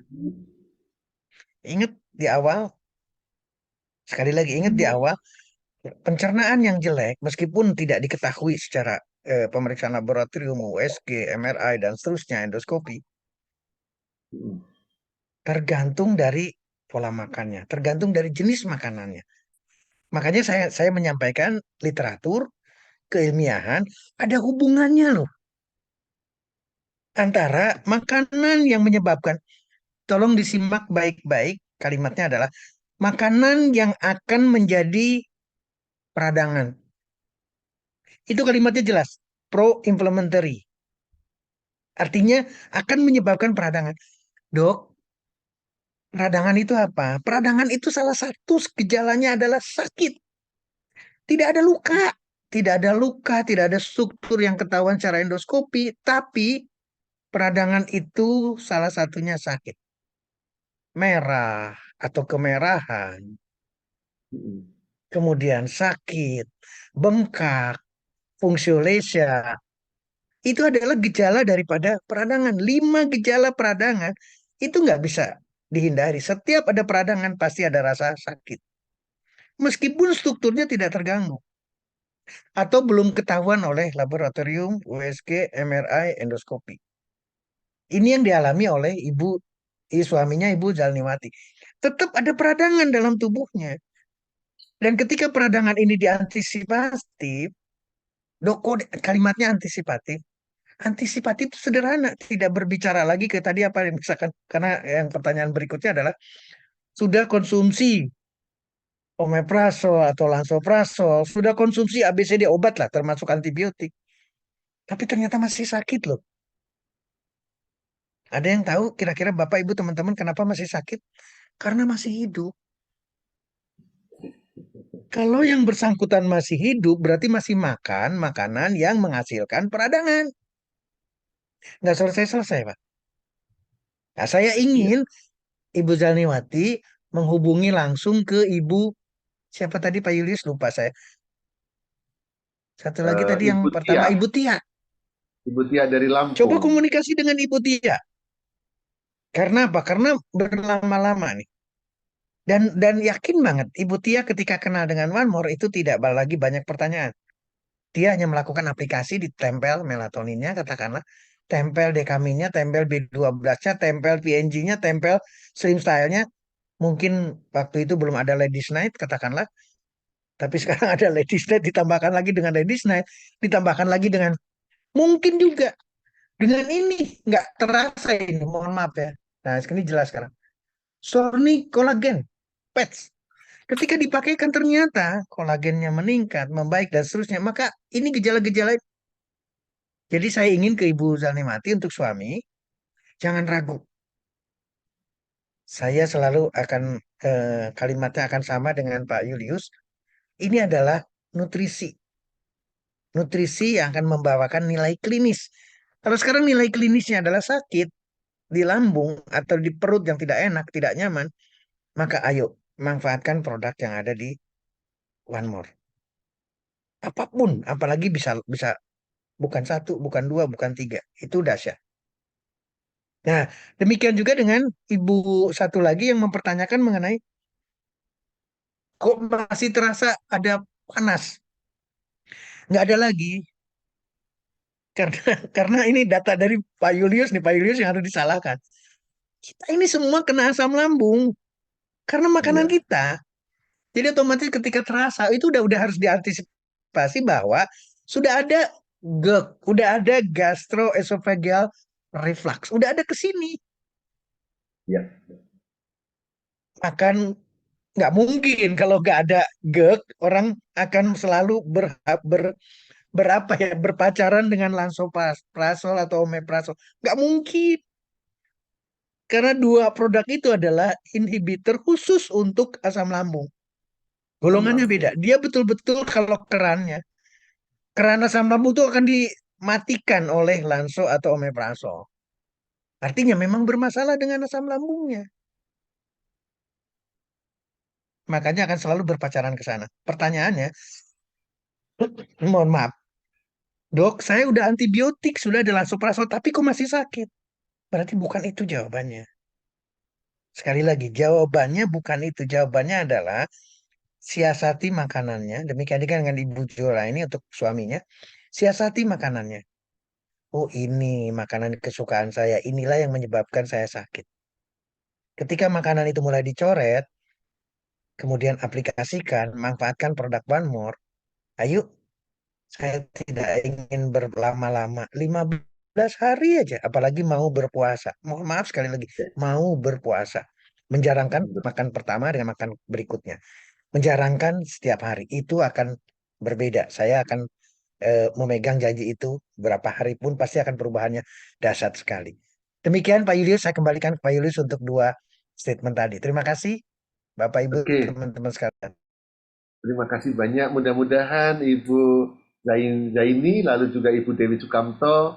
Ingat di awal, sekali lagi ingat di awal, pencernaan yang jelek, meskipun tidak diketahui secara pemeriksaan laboratorium, USG, MRI, dan seterusnya, endoskopi, tergantung dari pola makannya, tergantung dari jenis makanannya. Makanya saya menyampaikan literatur, keilmiahan, ada hubungannya loh antara makanan yang menyebabkan, tolong disimak baik-baik, kalimatnya adalah makanan yang akan menjadi peradangan. Itu kalimatnya jelas, pro-inflammatory. Artinya akan menyebabkan peradangan. Dok, peradangan itu apa? Peradangan itu salah satu gejalanya adalah sakit. Tidak ada luka. Tidak ada luka, tidak ada struktur yang ketahuan secara endoskopi. Tapi peradangan itu salah satunya sakit. Merah atau kemerahan. Kemudian sakit, bengkak, fungsiolesia. Itu adalah gejala daripada peradangan. 5 gejala peradangan itu nggak bisa dihindari. Setiap ada peradangan pasti ada rasa sakit. Meskipun strukturnya tidak terganggu. Atau belum ketahuan oleh laboratorium, USG, MRI, endoskopi. Ini yang dialami oleh suaminya Ibu Zalniwati. Tetap ada peradangan dalam tubuhnya. Dan ketika peradangan ini diantisipatif, kalimatnya antisipatif. Antisipatif itu sederhana, tidak berbicara lagi ke tadi apa yang misalkan, karena yang pertanyaan berikutnya adalah sudah konsumsi omeprazol atau lansoprazol, sudah konsumsi ABCD obat lah termasuk antibiotik, tapi ternyata masih sakit loh. Ada yang tahu kira-kira Bapak Ibu teman-teman kenapa masih sakit? Karena masih hidup. Kalau yang bersangkutan masih hidup berarti masih makan makanan yang menghasilkan peradangan. Nggak selesai-selesai, Pak. Nah, saya Ya. ingin Ibu Zalniwati menghubungi langsung ke Ibu siapa tadi Pak Yulius lupa saya. Satu lagi tadi yang Ibu pertama Tia, Ibu Tia. Ibu Tia dari Coba Lampung. komunikasi dengan Ibu Tia. Karena apa? Karena berlama-lama nih. Dan yakin banget Ibu Tia ketika kenal dengan One More itu tidak lagi banyak pertanyaan. Dia hanya melakukan aplikasi ditempel melatoninnya katakanlah, tempel dekaminnya, tempel B12-nya, tempel PNG-nya, tempel slim style-nya. Mungkin waktu itu belum ada Ladies Night katakanlah, tapi sekarang ada Ladies Night ditambahkan lagi dengan Ladies Night, ditambahkan lagi dengan mungkin juga dengan ini nggak terasa ini, mohon maaf ya. Nah, ini jelas sekarang. Sorny kolagen, PETS. Ketika dipakai kan ternyata kolagennya meningkat, membaik dan seterusnya. Maka ini gejala-gejala. Jadi saya ingin ke Ibu Zalnimati untuk suami, jangan ragu. Saya selalu akan kalimatnya akan sama dengan Pak Julius. Ini adalah nutrisi. Nutrisi yang akan membawakan nilai klinis. Kalau sekarang nilai klinisnya adalah sakit di lambung atau di perut yang tidak enak, tidak nyaman, maka ayo manfaatkan produk yang ada di One More. Apapun, apalagi bisa bisa bukan satu, bukan dua, bukan tiga. Itu dahsyat. Nah, demikian juga dengan ibu satu lagi yang mempertanyakan mengenai kok masih terasa ada panas. Nggak ada lagi. Karena karena ini data dari Pak Julius nih, Pak Julius yang harus disalahkan. Kita ini semua kena asam lambung karena makanan Ya. kita. Jadi otomatis ketika terasa itu udah harus diantisipasi bahwa sudah ada GERD, udah ada gastroesophageal reflux, udah ada ke sini. Ya. Makan nggak mungkin kalau nggak ada GERD orang akan selalu berapa ya berpacaran dengan lansoprazol atau omeprazol nggak mungkin Karena dua produk itu adalah inhibitor khusus untuk asam lambung. Golongannya beda. Dia betul-betul kalau keran asam lambung itu akan dimatikan oleh Lanso atau Omeprazol. Artinya memang bermasalah dengan asam lambungnya. Makanya akan selalu berpacaran ke sana. Pertanyaannya, mohon maaf, dok, saya udah antibiotik, sudah ada Lansoprazol, tapi kok masih sakit? Berarti bukan itu jawabannya. Sekali lagi, jawabannya bukan itu. Jawabannya adalah siasati makanannya. Demikian juga dengan Ibu Jola ini untuk suaminya. Siasati makanannya. Oh ini makanan kesukaan saya. Inilah yang menyebabkan saya sakit. Ketika makanan itu mulai dicoret, kemudian aplikasikan, manfaatkan produk One More. Ayo, saya tidak ingin berlama-lama. 15 hari aja. Apalagi mau berpuasa. Mohon maaf sekali lagi. Mau berpuasa. Menjarangkan makan pertama dengan makan berikutnya. Menjarangkan setiap hari. Itu akan berbeda. Saya akan memegang janji itu. Berapa hari pun pasti akan perubahannya dahsyat sekali. Demikian Pak Julius. Saya kembalikan ke Pak Julius untuk dua statement tadi. Terima kasih Bapak Ibu Oke, teman-teman sekalian. terima kasih banyak. Mudah-mudahan Ibu Zaini, lalu juga Ibu Dewi Sukamto,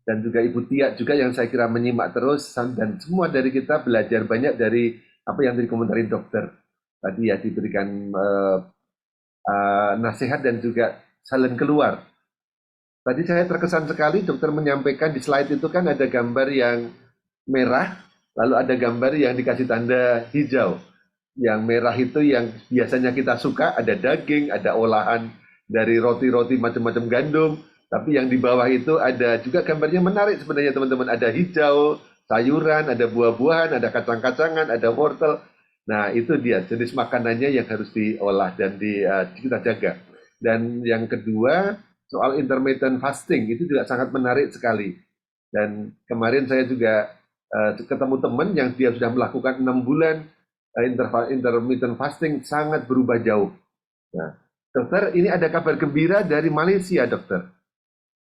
dan juga Ibu Tia juga yang saya kira menyimak terus, dan semua dari kita belajar banyak dari apa yang dikomentari dokter. Tadi ya diberikan nasihat dan juga jalan keluar. Tadi saya terkesan sekali dokter menyampaikan di slide itu kan ada gambar yang merah, lalu ada gambar yang dikasih tanda hijau. Yang merah itu yang biasanya kita suka, ada daging, ada olahan dari roti-roti macam-macam gandum. Tapi yang di bawah itu ada juga gambarnya menarik sebenarnya teman-teman. Ada hijau, sayuran, ada buah-buahan, ada kacang-kacangan, ada wortel. Nah itu dia jenis makanannya yang harus diolah dan kita jaga. Dan yang kedua soal intermittent fasting itu juga sangat menarik sekali. Dan kemarin saya juga ketemu teman yang dia sudah melakukan 6 bulan intermittent fasting sangat berubah jauh. Nah, dokter, ini ada kabar gembira dari Malaysia, dokter.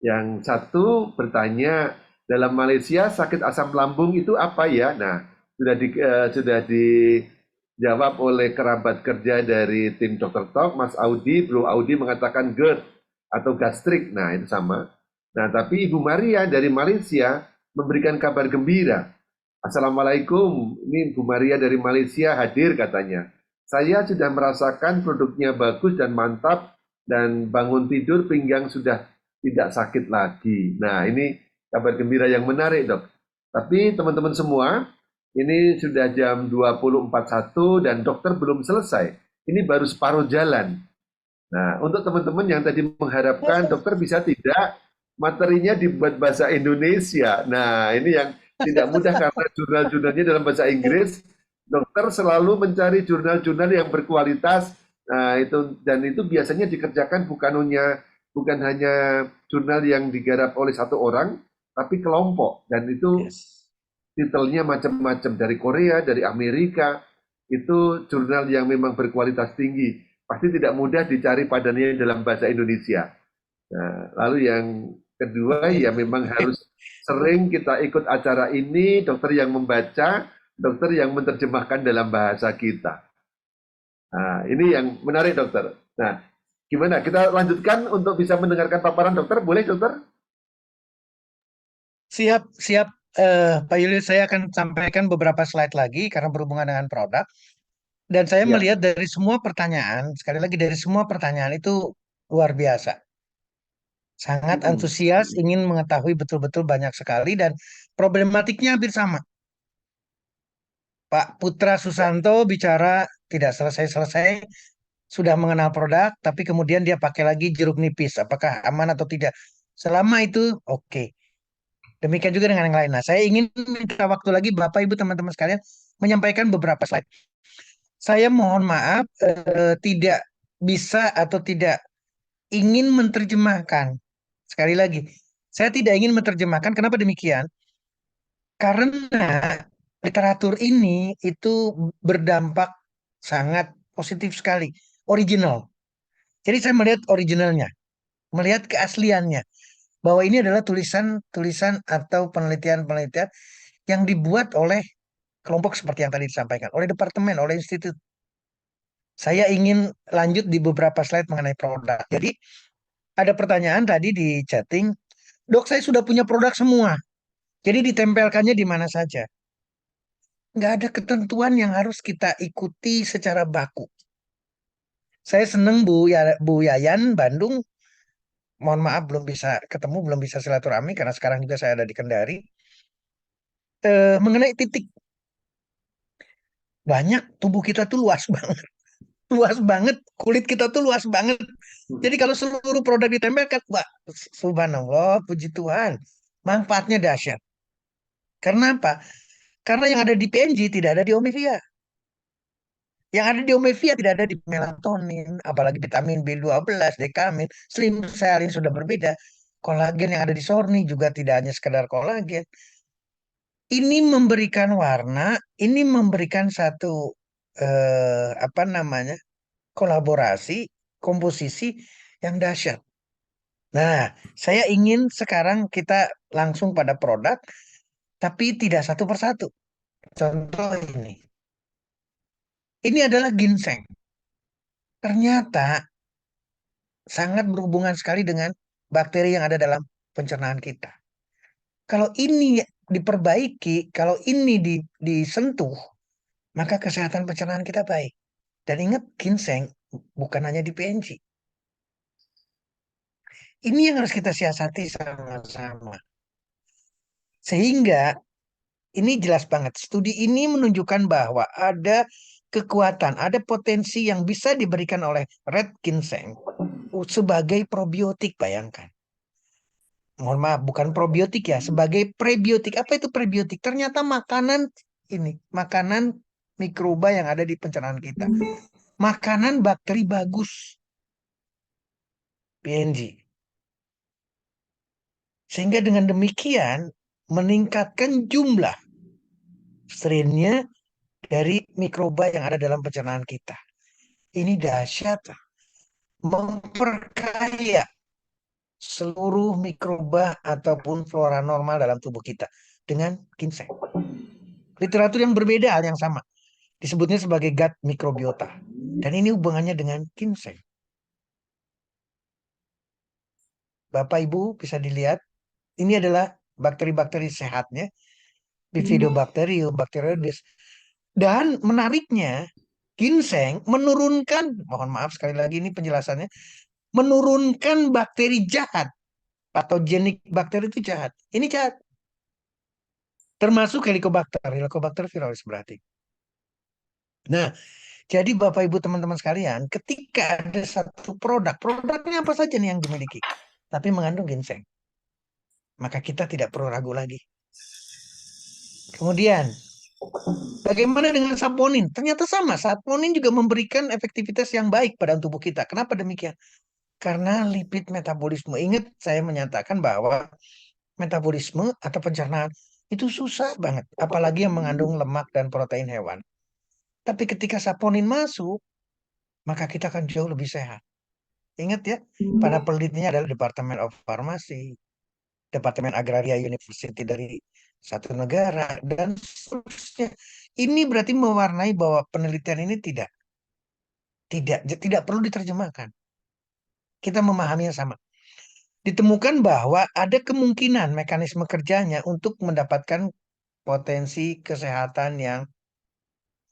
Yang satu bertanya, dalam Malaysia sakit asam lambung itu apa ya? Nah, sudah dijawab oleh kerabat kerja dari tim Dokter Talk, Mas Audi, Bro Audi mengatakan GERD atau gastrik. Nah, itu sama. Nah, tapi Ibu Maria dari Malaysia memberikan kabar gembira. Assalamualaikum, ini Bu Maria dari Malaysia hadir katanya. Saya sudah merasakan produknya bagus dan mantap dan bangun tidur pinggang sudah tidak sakit lagi. Nah, ini kabar gembira yang menarik, Dok. Tapi teman-teman semua, ini sudah jam 20.41 dan dokter belum selesai. Ini baru separuh jalan. Nah, untuk teman-teman yang tadi mengharapkan dokter bisa tidak materinya dibuat bahasa Indonesia. Nah, ini yang tidak mudah karena jurnal-jurnalnya dalam bahasa Inggris. Dokter selalu mencari jurnal-jurnal yang berkualitas. Nah, itu biasanya dikerjakan bukan hanya jurnal yang digarap oleh satu orang, tapi kelompok. Dan itu Yes. titelnya macam-macam dari Korea, dari Amerika. Itu jurnal yang memang berkualitas tinggi. Pasti tidak mudah dicari padannya dalam bahasa Indonesia. Nah, lalu yang kedua ya memang harus sering kita ikut acara ini, dokter yang membaca, dokter yang menerjemahkan dalam bahasa kita. Nah, ini yang menarik dokter. Nah, gimana? Kita lanjutkan untuk bisa mendengarkan paparan dokter, boleh dokter? Siap, siap. Pak Julius, saya akan sampaikan beberapa slide lagi karena berhubungan dengan produk. Dan saya Ya. melihat dari semua pertanyaan, sekali lagi dari semua pertanyaan itu luar biasa. Sangat Mm-mm. antusias, ingin mengetahui betul-betul banyak sekali dan problematiknya hampir sama. Pak Putra Susanto bicara tidak selesai-selesai, sudah mengenal produk, tapi kemudian dia pakai lagi jeruk nipis. Apakah aman atau tidak? Selama itu, oke. Demikian juga dengan yang lain. Nah, saya ingin minta waktu lagi Bapak, Ibu, teman-teman sekalian menyampaikan beberapa slide. Saya mohon maaf tidak bisa atau tidak ingin menerjemahkan. Sekali lagi, saya tidak ingin menerjemahkan. Kenapa demikian? Karena literatur ini itu berdampak sangat positif sekali, original. Jadi saya melihat originalnya, melihat keasliannya, bahwa ini adalah tulisan-tulisan atau penelitian-penelitian yang dibuat oleh kelompok seperti yang tadi disampaikan oleh departemen, oleh institut. Saya ingin lanjut di beberapa slide mengenai produk. Jadi ada pertanyaan tadi di chatting, dok saya sudah punya produk semua. Jadi ditempelkannya di mana saja. Nggak ada ketentuan yang harus kita ikuti secara baku. Saya seneng Bu Yayan Bandung. Mohon maaf belum bisa ketemu, belum bisa silaturahmi karena sekarang juga saya ada di Kendari. Mengenai titik, banyak tubuh kita tuh luas banget, luas banget. Kulit kita tuh luas banget. Jadi kalau seluruh produk ditempelkan, wah, subhanallah, puji Tuhan, manfaatnya dahsyat. Karena apa? Karena yang ada di PNG tidak ada di Omevia. Yang ada di Omevia tidak ada di melatonin, apalagi vitamin B12, dekamin, slim cell sudah berbeda. Kolagen yang ada di Sorni juga tidak hanya sekedar kolagen. Ini memberikan warna, ini memberikan satu apa namanya? Kolaborasi, komposisi yang dahsyat. Nah, saya ingin sekarang kita langsung pada produk, tapi tidak satu persatu. Contoh ini. Ini adalah ginseng. Ternyata sangat berhubungan sekali dengan bakteri yang ada dalam pencernaan kita. Kalau ini diperbaiki, kalau ini disentuh, maka kesehatan pencernaan kita baik. Dan ingat, ginseng bukan hanya di PNG. Ini yang harus kita siasati sama-sama. Sehingga ini jelas banget. Studi ini menunjukkan bahwa ada kekuatan, ada potensi yang bisa diberikan oleh red ginseng sebagai probiotik, bayangkan. Mohon maaf, bukan probiotik ya, sebagai prebiotik. Apa itu prebiotik? Ternyata makanan ini, makanan mikroba yang ada di pencernaan kita. Makanan bakteri bagus, PNG. Sehingga dengan demikian meningkatkan jumlah strainnya dari mikroba yang ada dalam pencernaan kita. Ini dahsyat, memperkaya seluruh mikroba ataupun flora normal dalam tubuh kita dengan ginseng. Literatur yang berbeda hal yang sama. Disebutnya sebagai gut microbiota. Dan ini hubungannya dengan ginseng. Bapak Ibu bisa dilihat, ini adalah bakteri-bakteri sehatnya, Bifidobacterium, Bacteroides. Dan menariknya, ginseng menurunkan, mohon maaf sekali lagi ini penjelasannya, menurunkan bakteri jahat. Patogenik bakteri itu jahat. Ini jahat. Termasuk Helicobacter virolis berarti. Nah, jadi Bapak Ibu teman-teman sekalian, ketika ada satu produknya apa saja nih yang dimiliki, tapi mengandung ginseng, maka kita tidak perlu ragu lagi. Kemudian, bagaimana dengan saponin? Ternyata sama, saponin juga memberikan efektivitas yang baik pada tubuh kita. Kenapa demikian? Karena lipid metabolisme. Ingat, saya menyatakan bahwa metabolisme atau pencernaan itu susah banget, apalagi yang mengandung lemak dan protein hewan. Tapi ketika saponin masuk, maka kita akan jauh lebih sehat. Ingat ya, para penelitinya adalah Departemen of Pharmacy, Departemen Agraria University dari satu negara, dan seterusnya. Ini berarti mewarnai bahwa penelitian ini tidak perlu diterjemahkan. Kita memahaminya sama. Ditemukan bahwa ada kemungkinan mekanisme kerjanya untuk mendapatkan potensi kesehatan yang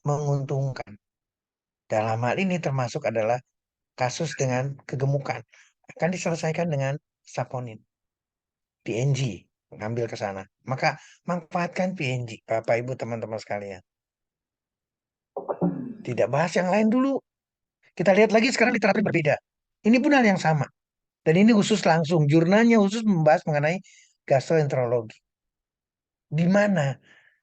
menguntungkan. Dalam hal ini termasuk adalah kasus dengan kegemukan. Akan diselesaikan dengan saponin. PNG ngambil ke sana. Maka manfaatkan PNG, Bapak Ibu teman-teman sekalian. Tidak bahas yang lain dulu. Kita lihat lagi sekarang literatur berbeda. Ini pun hal yang sama. Dan ini khusus langsung. Jurnalnya khusus membahas mengenai gastroenterologi. Di mana?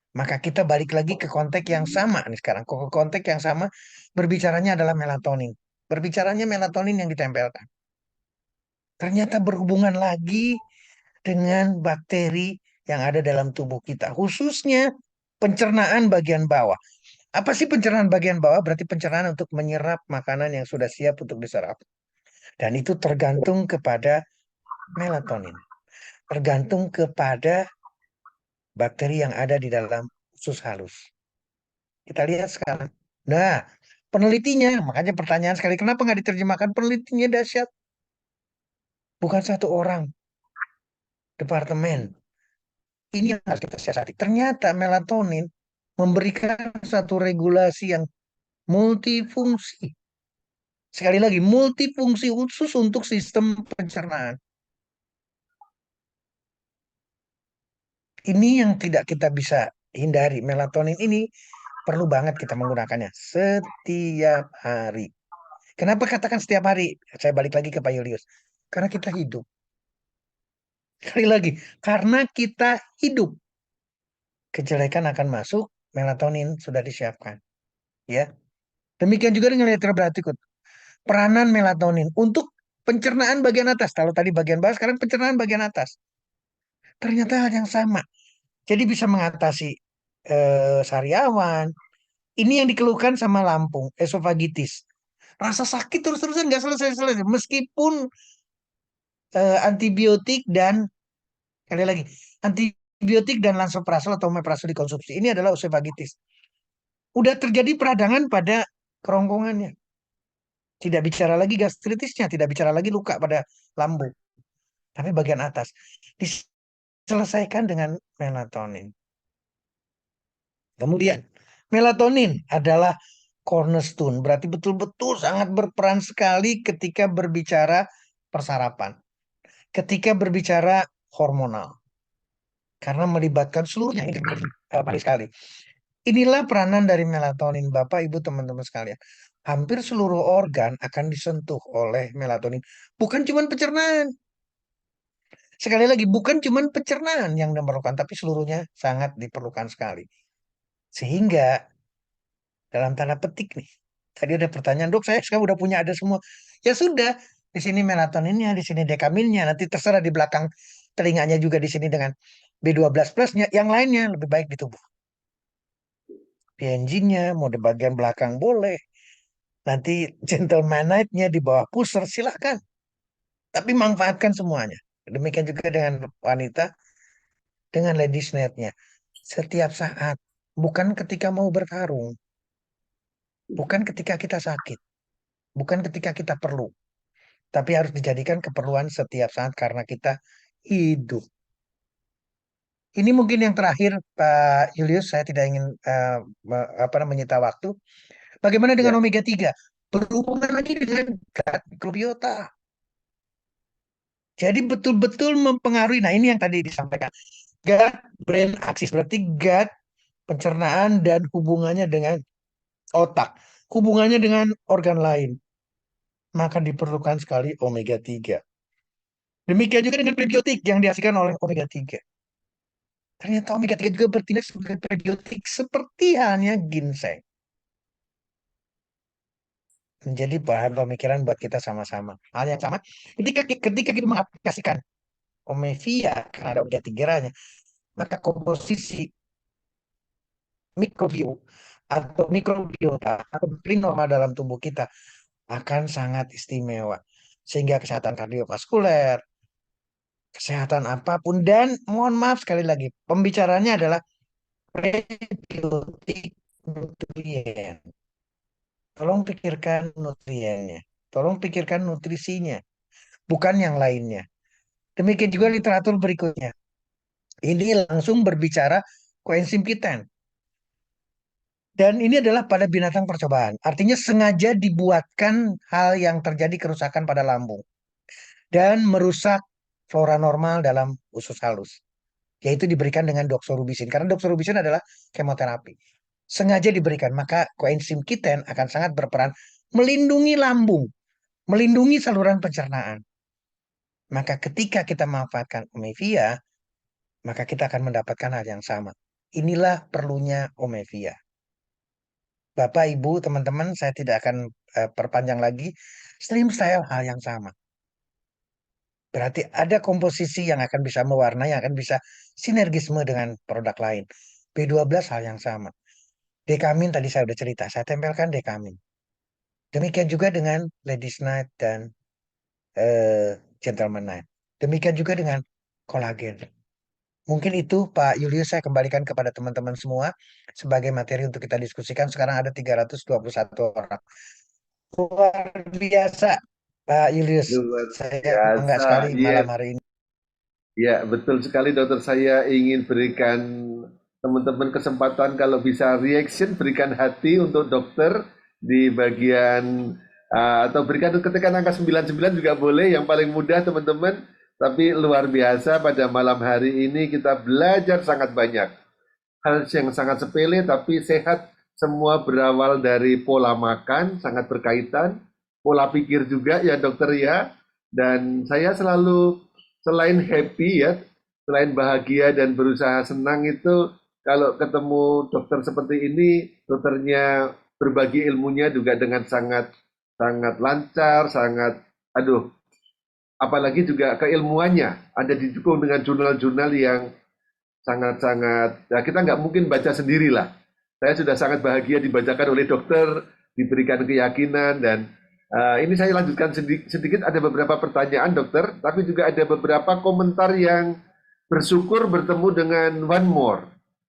Maka kita balik lagi ke konteks yang sama nih sekarang. Ke konteks yang sama berbicaranya adalah melatonin. Berbicaranya melatonin yang ditempelkan. Ternyata berhubungan lagi dengan bakteri yang ada dalam tubuh kita. Khususnya pencernaan bagian bawah. Apa sih pencernaan bagian bawah? Berarti pencernaan untuk menyerap makanan yang sudah siap untuk diserap. Dan itu tergantung kepada melatonin. Tergantung kepada bakteri yang ada di dalam usus halus. Kita lihat sekarang. Nah, penelitinya, makanya pertanyaan sekali, kenapa nggak diterjemahkan? Penelitinya dahsyat. Bukan satu orang, departemen. Ini yang harus kita siasati. Ternyata melatonin memberikan satu regulasi yang multifungsi. Sekali lagi, multifungsi khusus untuk sistem pencernaan. Ini yang tidak kita bisa hindari. Melatonin ini perlu banget kita menggunakannya setiap hari. Kenapa katakan setiap hari? Saya balik lagi ke Pak Julius. Karena kita hidup. Sekali lagi, karena kita hidup, kejelekan akan masuk, melatonin sudah disiapkan. Ya, demikian juga dengan letter berikut. Peranan melatonin untuk pencernaan bagian atas. Kalau tadi bagian bawah, sekarang pencernaan bagian atas. Ternyata hal yang sama. Jadi bisa mengatasi sariawan. Ini yang dikeluhkan sama lambung, esofagitis. Rasa sakit terus-terusan nggak selesai-selesai. Meskipun antibiotik dan, sekali lagi, antibiotik dan lansoprazol atau omeprazol dikonsumsi. Ini adalah esofagitis. Udah terjadi peradangan pada kerongkongannya. Tidak bicara lagi gastritisnya, tidak bicara lagi luka pada lambung. Tapi bagian atas. Diselesaikan dengan melatonin. Kemudian, melatonin adalah cornerstone. Berarti betul-betul sangat berperan sekali ketika berbicara persarapan. Ketika berbicara hormonal. Karena melibatkan seluruhnya. Ini paling sekali. Inilah peranan dari melatonin, Bapak, Ibu, teman-teman sekalian. Hampir seluruh organ akan disentuh oleh melatonin. Bukan cuma pencernaan. Sekali lagi, bukan cuma pencernaan yang diperlukan, tapi seluruhnya sangat diperlukan sekali. Sehingga, dalam tanda petik nih, tadi ada pertanyaan, dok, saya sekarang udah punya ada semua. Ya sudah, di sini melatoninnya, di sini dekaminnya, nanti terserah di belakang telinganya juga di sini dengan B12 plusnya, yang lainnya lebih baik di tubuh. PNG-nya, mau di bagian belakang boleh. Nanti gentlemanite-nya di bawah pusar, silahkan. Tapi manfaatkan semuanya. Demikian juga dengan wanita, dengan ladies night-nya. Setiap saat. Bukan ketika mau bertarung. Bukan ketika kita sakit. Bukan ketika kita perlu. Tapi harus dijadikan keperluan setiap saat karena kita hidup. Ini mungkin yang terakhir, Pak Julius. Saya tidak ingin menyita waktu. Bagaimana dengan Ya, omega 3? Berhubungan lagi dengan gut microbiota. Jadi betul-betul mempengaruhi. Nah, ini yang tadi disampaikan. Gut brain axis berarti gut pencernaan dan hubungannya dengan otak, hubungannya dengan organ lain. Maka diperlukan sekali omega 3. Demikian juga dengan prebiotik yang dihasilkan oleh omega 3. Ternyata omega 3 juga bertindak sebagai prebiotik seperti halnya ginseng. Menjadi bahan pemikiran buat kita sama-sama. Hal yang sama ketika kita mengaplikasikan omega, karena ada omega 3-nya, maka komposisi mikrobiota atau mikrobiota atau bakteri normal dalam tubuh kita akan sangat istimewa. Sehingga kesehatan kardiovaskuler, kesehatan apapun, dan mohon maaf sekali lagi, pembicaranya adalah prebiotik nutrien. Tolong pikirkan nutriennya. Tolong pikirkan nutrisinya, bukan yang lainnya. Demikian juga literatur berikutnya. Ini langsung berbicara koenzim Q10. Dan ini adalah pada binatang percobaan. Artinya sengaja dibuatkan hal yang terjadi kerusakan pada lambung. Dan merusak flora normal dalam usus halus. Yaitu diberikan dengan doxorubicin. Karena doxorubicin adalah kemoterapi. Sengaja diberikan. Maka koenzim Q10 akan sangat berperan melindungi lambung. Melindungi saluran pencernaan. Maka ketika kita memanfaatkan omevia, maka kita akan mendapatkan hal yang sama. Inilah perlunya omevia. Bapak, Ibu, teman-teman, saya tidak akan perpanjang lagi. Slim style hal yang sama. Berarti ada komposisi yang akan bisa mewarnai, yang akan bisa sinergisme dengan produk lain. B12 hal yang sama. Dekamin tadi saya sudah cerita, saya tempelkan dekamin. Demikian juga dengan Ladies Night dan Gentleman Night. Demikian juga dengan kolagen. Mungkin itu Pak Julius saya kembalikan kepada teman-teman semua sebagai materi untuk kita diskusikan. Sekarang ada 321 orang. Luar biasa Pak Julius. Luar Saya bangga biasa. sekali Iya, malam hari ini. ya, betul sekali dokter. Saya ingin berikan teman-teman kesempatan kalau bisa reaction, berikan hati untuk dokter di bagian atau berikan ketekan angka 99 juga boleh, yang paling mudah teman-teman. Tapi luar biasa pada malam hari ini kita belajar sangat banyak. Hal yang sangat sepele tapi sehat, semua berawal dari pola makan, sangat berkaitan, pola pikir juga ya dokter ya. Dan saya selalu selain happy ya, selain bahagia dan berusaha senang itu kalau ketemu dokter seperti ini, dokternya berbagi ilmunya juga dengan sangat sangat lancar, sangat aduh, apalagi juga keilmuannya ada didukung dengan jurnal-jurnal yang sangat-sangat, ya kita nggak mungkin baca sendirilah. Saya sudah sangat bahagia dibacakan oleh dokter, diberikan keyakinan, dan ini saya lanjutkan sedikit, ada beberapa pertanyaan dokter, tapi juga ada beberapa komentar yang bersyukur bertemu dengan one more,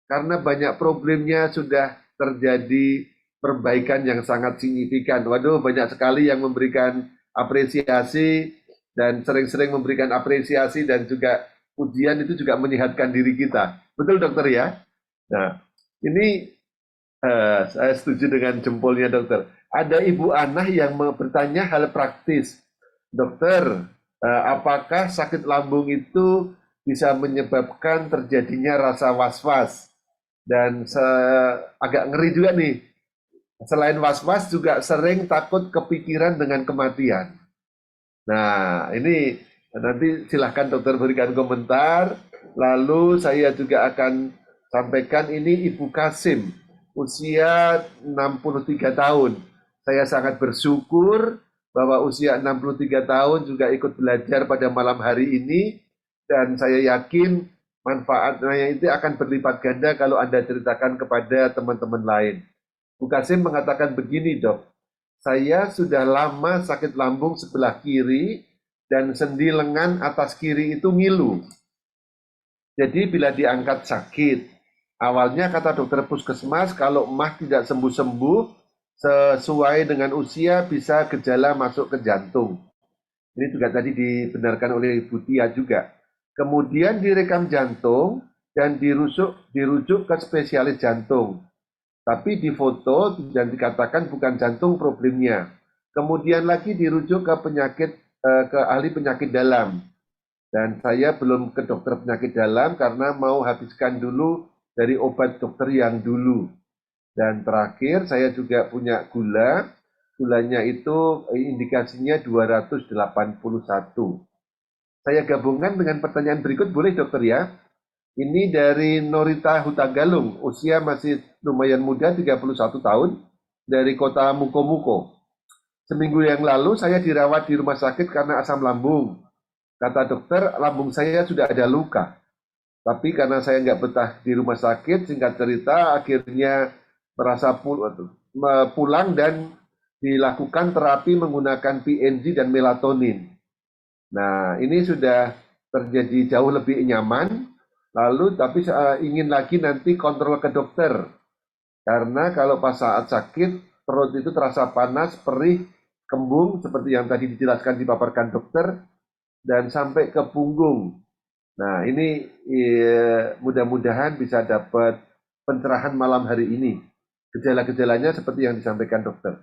karena banyak problemnya sudah terjadi perbaikan yang sangat signifikan. Waduh, banyak sekali yang memberikan apresiasi dan sering-sering memberikan apresiasi dan juga ujian itu juga menyehatkan diri kita. Betul dokter ya? Nah, ini saya setuju dengan jempolnya dokter. Ada Ibu Anah yang bertanya hal praktis. Dokter, apakah sakit lambung itu bisa menyebabkan terjadinya rasa was-was? Dan agak ngeri juga nih. Selain was-was juga sering takut kepikiran dengan kematian. Nah, ini nanti silahkan dokter berikan komentar. Lalu saya juga akan sampaikan ini Ibu Kasim, usia 63 tahun. Saya sangat bersyukur bahwa usia 63 tahun juga ikut belajar pada malam hari ini. Dan saya yakin manfaatnya itu akan berlipat ganda kalau Anda ceritakan kepada teman-teman lain. Bu Kasim mengatakan begini dok, saya sudah lama sakit lambung sebelah kiri dan sendi lengan atas kiri itu ngilu. Jadi bila diangkat sakit, awalnya kata dokter puskesmas kalau mah tidak sembuh-sembuh sesuai dengan usia bisa gejala masuk ke jantung. Ini juga tadi dibenarkan oleh Ibu Tia juga. Kemudian direkam jantung dan dirujuk ke spesialis jantung. Tapi di foto dan dikatakan bukan jantung problemnya. Kemudian lagi dirujuk ke ke ahli penyakit dalam. Dan saya belum ke dokter penyakit dalam karena mau habiskan dulu dari obat dokter yang dulu. Dan terakhir saya juga punya gula. Gulanya itu indikasinya 281. Saya gabungkan dengan pertanyaan berikut, boleh dokter ya? Ini dari Norita Hutagalung, usia masih lumayan muda, 31 tahun, dari kota Mukomuko. Seminggu yang lalu saya dirawat di rumah sakit karena asam lambung. Kata dokter, lambung saya sudah ada luka. Tapi karena saya nggak betah di rumah sakit, singkat cerita, akhirnya merasa pulang dan dilakukan terapi menggunakan PNG dan melatonin. Nah, ini sudah terjadi jauh lebih nyaman. Lalu, tapi ingin lagi nanti kontrol ke dokter. Karena kalau pas saat sakit, perut itu terasa panas, perih, kembung, seperti yang tadi dijelaskan dipaparkan dokter, dan sampai ke punggung. Nah, ini mudah-mudahan bisa dapat pencerahan malam hari ini. Gejala-gejalanya seperti yang disampaikan dokter.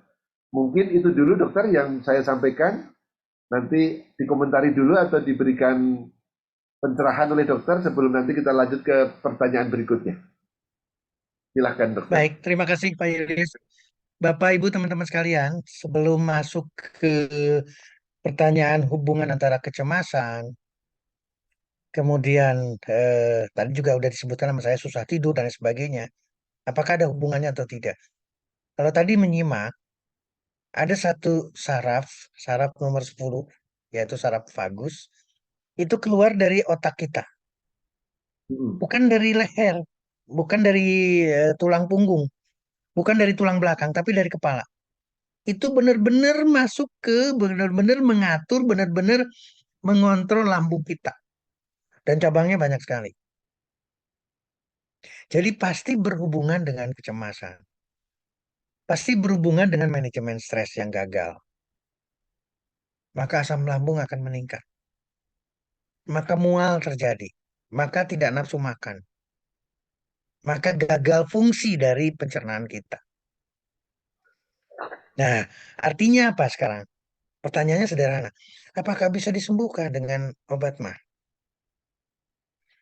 Mungkin itu dulu dokter yang saya sampaikan. Nanti dikomentari dulu atau diberikan pencerahan oleh dokter sebelum nanti kita lanjut ke pertanyaan berikutnya. Silahkan dokter. Baik, terima kasih Pak Julius. Bapak, Ibu, teman-teman sekalian, sebelum masuk ke pertanyaan hubungan antara kecemasan, kemudian tadi juga udah disebutkan sama saya susah tidur dan sebagainya. Apakah ada hubungannya atau tidak? Kalau tadi menyimak, ada satu saraf, saraf nomor 10, yaitu saraf vagus, itu keluar dari otak kita, Hmm. bukan dari leher, bukan dari tulang punggung, bukan dari tulang belakang, tapi dari kepala. Itu benar-benar masuk ke, benar-benar mengatur, benar-benar mengontrol lambung kita. Dan cabangnya banyak sekali. Jadi pasti berhubungan dengan kecemasan. Pasti berhubungan dengan manajemen stres yang gagal. Maka asam lambung akan meningkat. Maka mual terjadi. Maka tidak nafsu makan. Maka gagal fungsi dari pencernaan kita. Nah, artinya apa sekarang? Pertanyaannya sederhana. Apakah bisa disembuhkan dengan obat mah?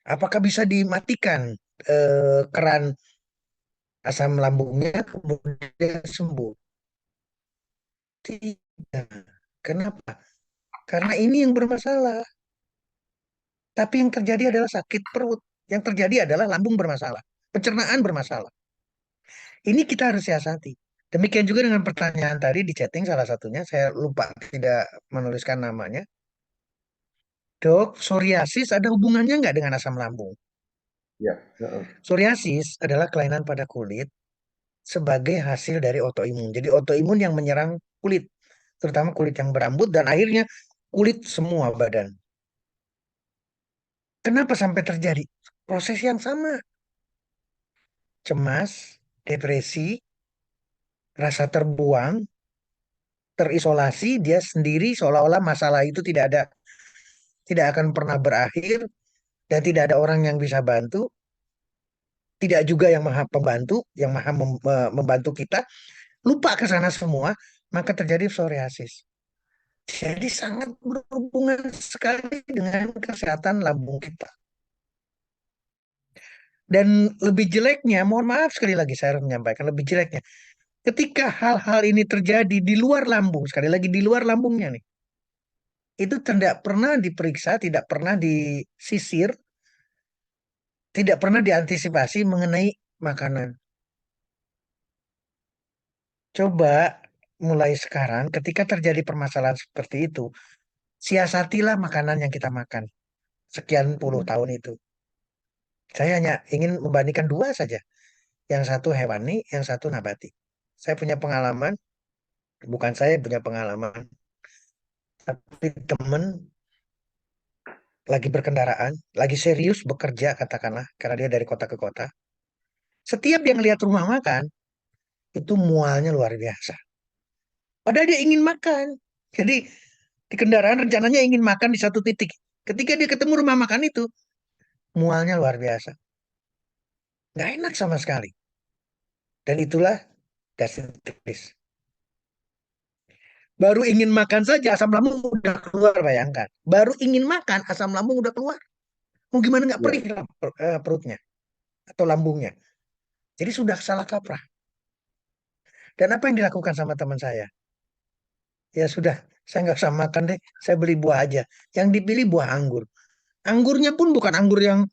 Apakah bisa dimatikan keran asam lambungnya kemudian sembuh? Tidak. Kenapa? Karena ini yang bermasalah. Tapi yang terjadi adalah sakit perut. Yang terjadi adalah lambung bermasalah. Pencernaan bermasalah. Ini kita harus siasati. Demikian juga dengan pertanyaan tadi di chatting salah satunya. Saya lupa tidak menuliskan namanya. Dok, psoriasis ada hubungannya nggak dengan asam lambung? Ya, heeh. Psoriasis adalah kelainan pada kulit sebagai hasil dari autoimun. Jadi autoimun yang menyerang kulit, terutama kulit yang berambut dan akhirnya kulit semua badan. Kenapa sampai terjadi? Proses yang sama, cemas, depresi, rasa terbuang, terisolasi, dia sendiri seolah-olah masalah itu tidak akan pernah berakhir dan tidak ada orang yang bisa bantu, tidak juga yang maha pembantu, yang maha membantu kita, lupa ke sana semua, maka terjadi psoriasis. Jadi sangat berhubungan sekali dengan kesehatan lambung kita. Dan lebih jeleknya, mohon maaf sekali lagi saya harus menyampaikan lebih jeleknya. Ketika hal-hal ini terjadi di luar lambung, sekali lagi di luar lambungnya nih, itu tidak pernah diperiksa, tidak pernah disisir, tidak pernah diantisipasi mengenai makanan. Coba mulai sekarang, ketika terjadi permasalahan seperti itu, siasatilah makanan yang kita makan sekian puluh Hmm. tahun itu. Saya hanya ingin membandingkan dua saja. Yang satu hewani, yang satu nabati. Saya punya pengalaman, bukan saya punya pengalaman, tapi teman lagi berkendaraan, lagi serius bekerja katakanlah, karena dia dari kota ke kota. Setiap dia ngelihat rumah makan, itu mualnya luar biasa. Padahal dia ingin makan. Jadi di kendaraan rencananya ingin makan di satu titik. Ketika dia ketemu rumah makan itu, mualnya luar biasa. Nggak enak sama sekali. Dan itulah gastritis. Baru ingin makan saja asam lambung udah keluar, bayangkan. Baru ingin makan asam lambung udah keluar. Mau gimana nggak Ya, perih perutnya atau lambungnya. Jadi sudah salah kaprah. Dan apa yang dilakukan sama teman saya? Ya sudah, saya nggak usah makan deh. Saya beli buah aja. Yang dipilih buah anggur. Anggurnya pun bukan anggur yang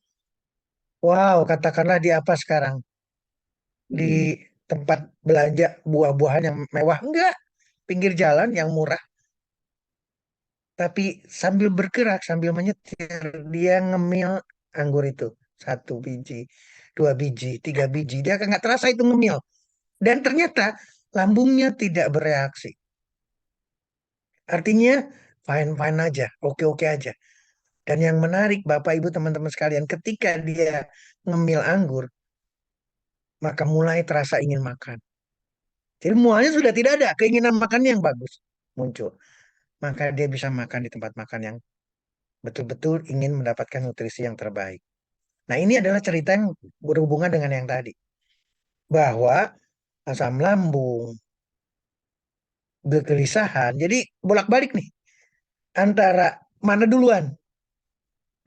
wow, katakanlah di apa sekarang? Di hmm. tempat belanja buah-buahan yang mewah. Enggak. Pinggir jalan yang murah. Tapi sambil bergerak, sambil menyetir, dia ngemil anggur itu. Satu biji, dua biji, tiga biji. Dia nggak terasa itu ngemil. Dan ternyata lambungnya tidak bereaksi. Artinya fine-fine aja, oke-oke aja. Dan yang menarik Bapak Ibu teman-teman sekalian, ketika dia ngemil anggur, maka mulai terasa ingin makan. Jadi mualnya sudah tidak ada, keinginan makan yang bagus muncul. Maka dia bisa makan di tempat makan yang betul-betul ingin mendapatkan nutrisi yang terbaik. Nah, ini adalah cerita yang berhubungan dengan yang tadi. Bahwa asam lambung, kegelisahan. Jadi bolak-balik nih. Antara mana duluan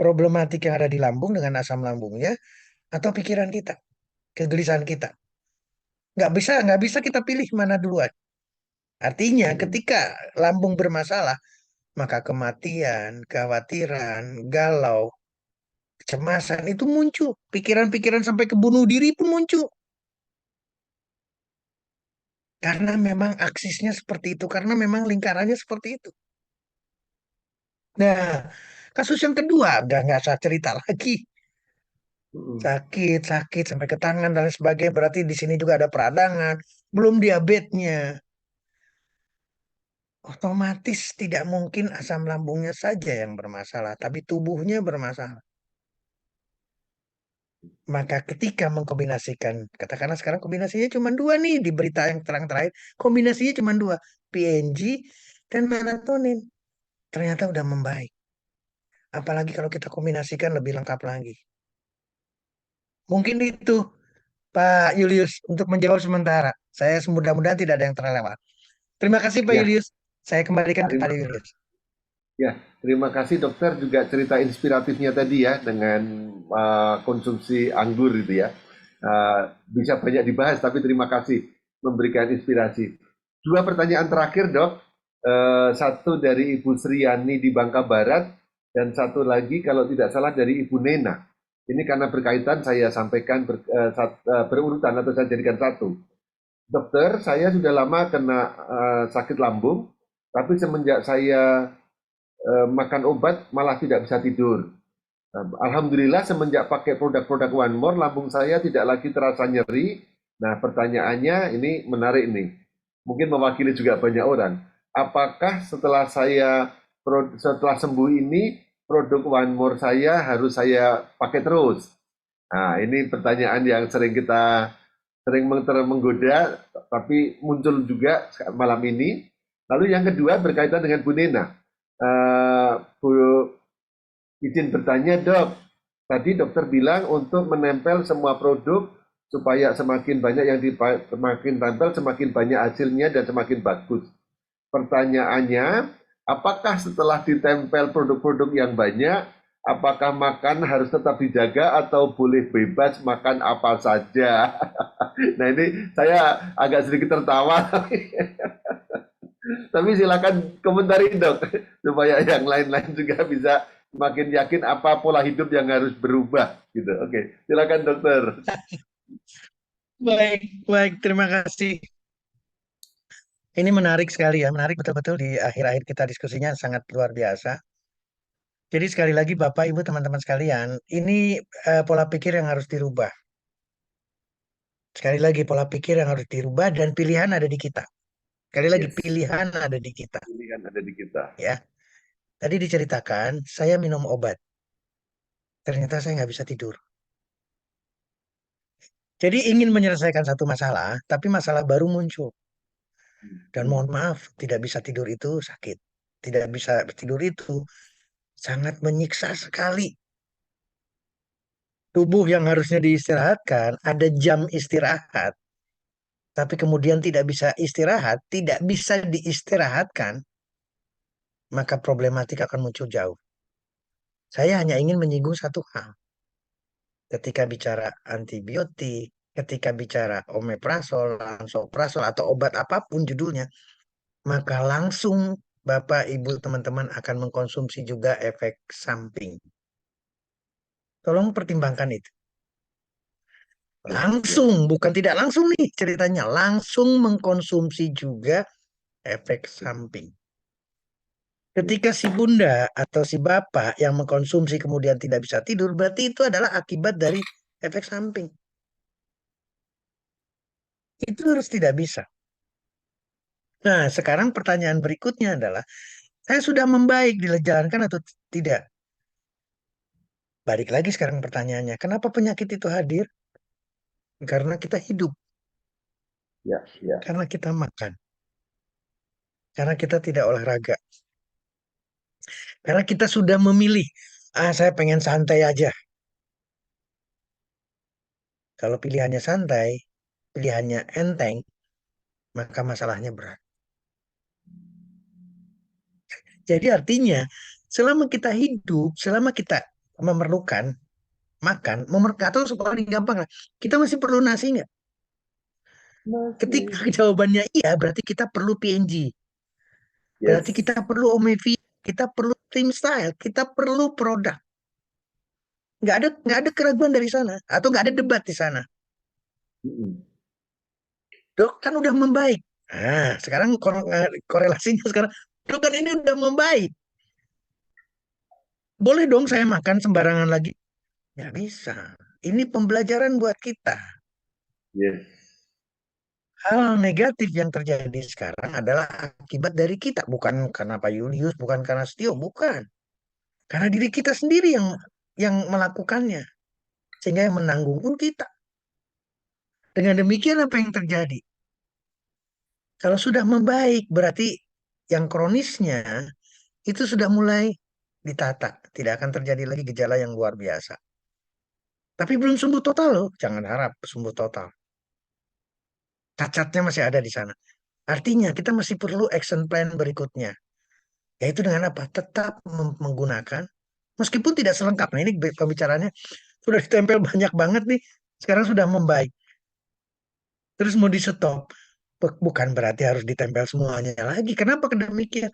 problematik yang ada di lambung dengan asam lambungnya atau pikiran kita, kegelisahan kita. Nggak bisa kita pilih mana duluan. Artinya Hmm. ketika lambung bermasalah, maka kematian, kekhawatiran, galau, kecemasan itu muncul. Pikiran-pikiran sampai ke bunuh diri pun muncul. Karena memang aksisnya seperti itu, karena memang lingkarannya seperti itu. Nah, kasus yang kedua, udah nggak saya cerita lagi. Hmm. Sakit sampai ke tangan dan lain sebagainya. Berarti di sini juga ada peradangan. Belum diabetesnya. Otomatis tidak mungkin asam lambungnya saja yang bermasalah, tapi tubuhnya bermasalah. Maka ketika mengkombinasikan, katakanlah sekarang kombinasinya cuma dua nih di berita yang terang terakhir, kombinasinya cuma dua, PNG dan melatonin. Ternyata udah membaik. Apalagi kalau kita kombinasikan lebih lengkap lagi. Mungkin itu Pak Julius untuk menjawab sementara. Saya mudah-mudahan tidak ada yang terlewat. Terima kasih Pak Ya, Julius. Saya kembalikan ke Pak terima Julius. Ya, terima kasih dokter juga cerita inspiratifnya tadi ya dengan konsumsi anggur itu ya. Bisa banyak dibahas tapi terima kasih memberikan inspirasi. Dua pertanyaan terakhir dok. Satu dari Ibu Sriani di Bangka Barat dan satu lagi kalau tidak salah dari Ibu Nena. Ini karena berkaitan saya sampaikan berurutan atau saya jadikan satu. Dokter, saya sudah lama kena sakit lambung, tapi semenjak saya makan obat malah tidak bisa tidur. Alhamdulillah semenjak pakai produk-produk One More, lambung saya tidak lagi terasa nyeri. Nah, pertanyaannya ini menarik nih. Mungkin mewakili juga banyak orang. Apakah setelah sembuh ini produk One More saya harus saya pakai terus? Nah, ini pertanyaan yang sering menggoda, tapi muncul juga malam ini. Lalu yang kedua berkaitan dengan Bu Nena. Bu, izin bertanya dok, tadi dokter bilang untuk menempel semua produk supaya semakin banyak yang semakin tempel, semakin banyak hasilnya dan semakin bagus. Pertanyaannya, apakah setelah ditempel produk-produk yang banyak, apakah makan harus tetap dijaga atau boleh bebas makan apa saja? Nah ini saya agak sedikit tertawa, tapi silakan komentari dok, supaya yang lain-lain juga bisa makin yakin apa pola hidup yang harus berubah gitu. Oke, silakan dokter. Baik, baik. Terima kasih. Ini menarik sekali ya. Menarik betul-betul di akhir-akhir kita diskusinya sangat luar biasa. Jadi sekali lagi Bapak, Ibu, teman-teman sekalian, ini pola pikir yang harus dirubah. Sekali lagi pola pikir yang harus dirubah dan pilihan ada di kita. Sekali lagi Yes, pilihan ada di kita. ini kan ada di kita. Ya, tadi diceritakan saya minum obat. Ternyata saya nggak bisa tidur. Jadi ingin menyelesaikan satu masalah, tapi masalah baru muncul. Dan Hmm. mohon maaf, tidak bisa tidur itu sakit. Tidak bisa tidur itu sangat menyiksa sekali. Tubuh yang harusnya diistirahatkan, ada jam istirahat, tapi kemudian tidak bisa istirahat, tidak bisa diistirahatkan, maka problematik akan muncul jauh. Saya hanya ingin menyinggung satu hal. Ketika bicara antibiotik, ketika bicara omeprazol, lansoprazol, atau obat apapun judulnya, maka langsung Bapak, Ibu, teman-teman akan mengkonsumsi juga efek samping. Tolong pertimbangkan itu. Ya, ya. Langsung, bukan tidak langsung nih ceritanya. Langsung mengkonsumsi juga efek samping. Ya. Ketika si bunda atau si bapak yang mengkonsumsi kemudian tidak bisa tidur, berarti itu adalah akibat dari efek samping. Itu harus tidak bisa. Nah, sekarang pertanyaan berikutnya adalah, saya sudah membaik dijalankan atau tidak? Balik lagi sekarang pertanyaannya, kenapa penyakit itu hadir? Karena kita hidup, Ya, ya. karena kita makan, karena kita tidak olahraga, karena kita sudah memilih, saya pengen santai aja. Kalau pilihannya santai, pilihannya enteng, maka masalahnya berat. Jadi artinya, selama kita hidup, selama kita memerlukan makan, atau paling gampang lah, kita masih perlu nasi nggak? Ketika Masih. jawabannya iya, berarti kita perlu PNG, berarti Yes. kita perlu Omevi, kita perlu Tim Style, kita perlu produk. Nggak ada keraguan dari sana, atau nggak ada debat di sana. Mm-mm. Dok kan udah membaik. Nah, sekarang korelasinya sekarang, dok kan ini udah membaik. Boleh dong saya makan sembarangan lagi? Ya bisa. Ini pembelajaran buat kita. Yes. Hal negatif yang terjadi sekarang adalah akibat dari kita, bukan karena Pak Julius, bukan karena Setio, bukan. Karena diri kita sendiri yang melakukannya. Sehingga yang menanggung pun kita. Dengan demikian apa yang terjadi? Kalau sudah membaik, berarti yang kronisnya itu sudah mulai ditata. Tidak akan terjadi lagi gejala yang luar biasa. Tapi belum sembuh total loh. Jangan harap sembuh total. Cacatnya masih ada di sana. Artinya kita masih perlu action plan berikutnya. Yaitu dengan apa? Tetap menggunakan, meskipun tidak selengkap. Nah ini pembicaranya sudah ditempel banyak banget nih. Sekarang sudah membaik. Terus mau di stop. Bukan berarti harus ditempel semuanya lagi. Kenapa demikian?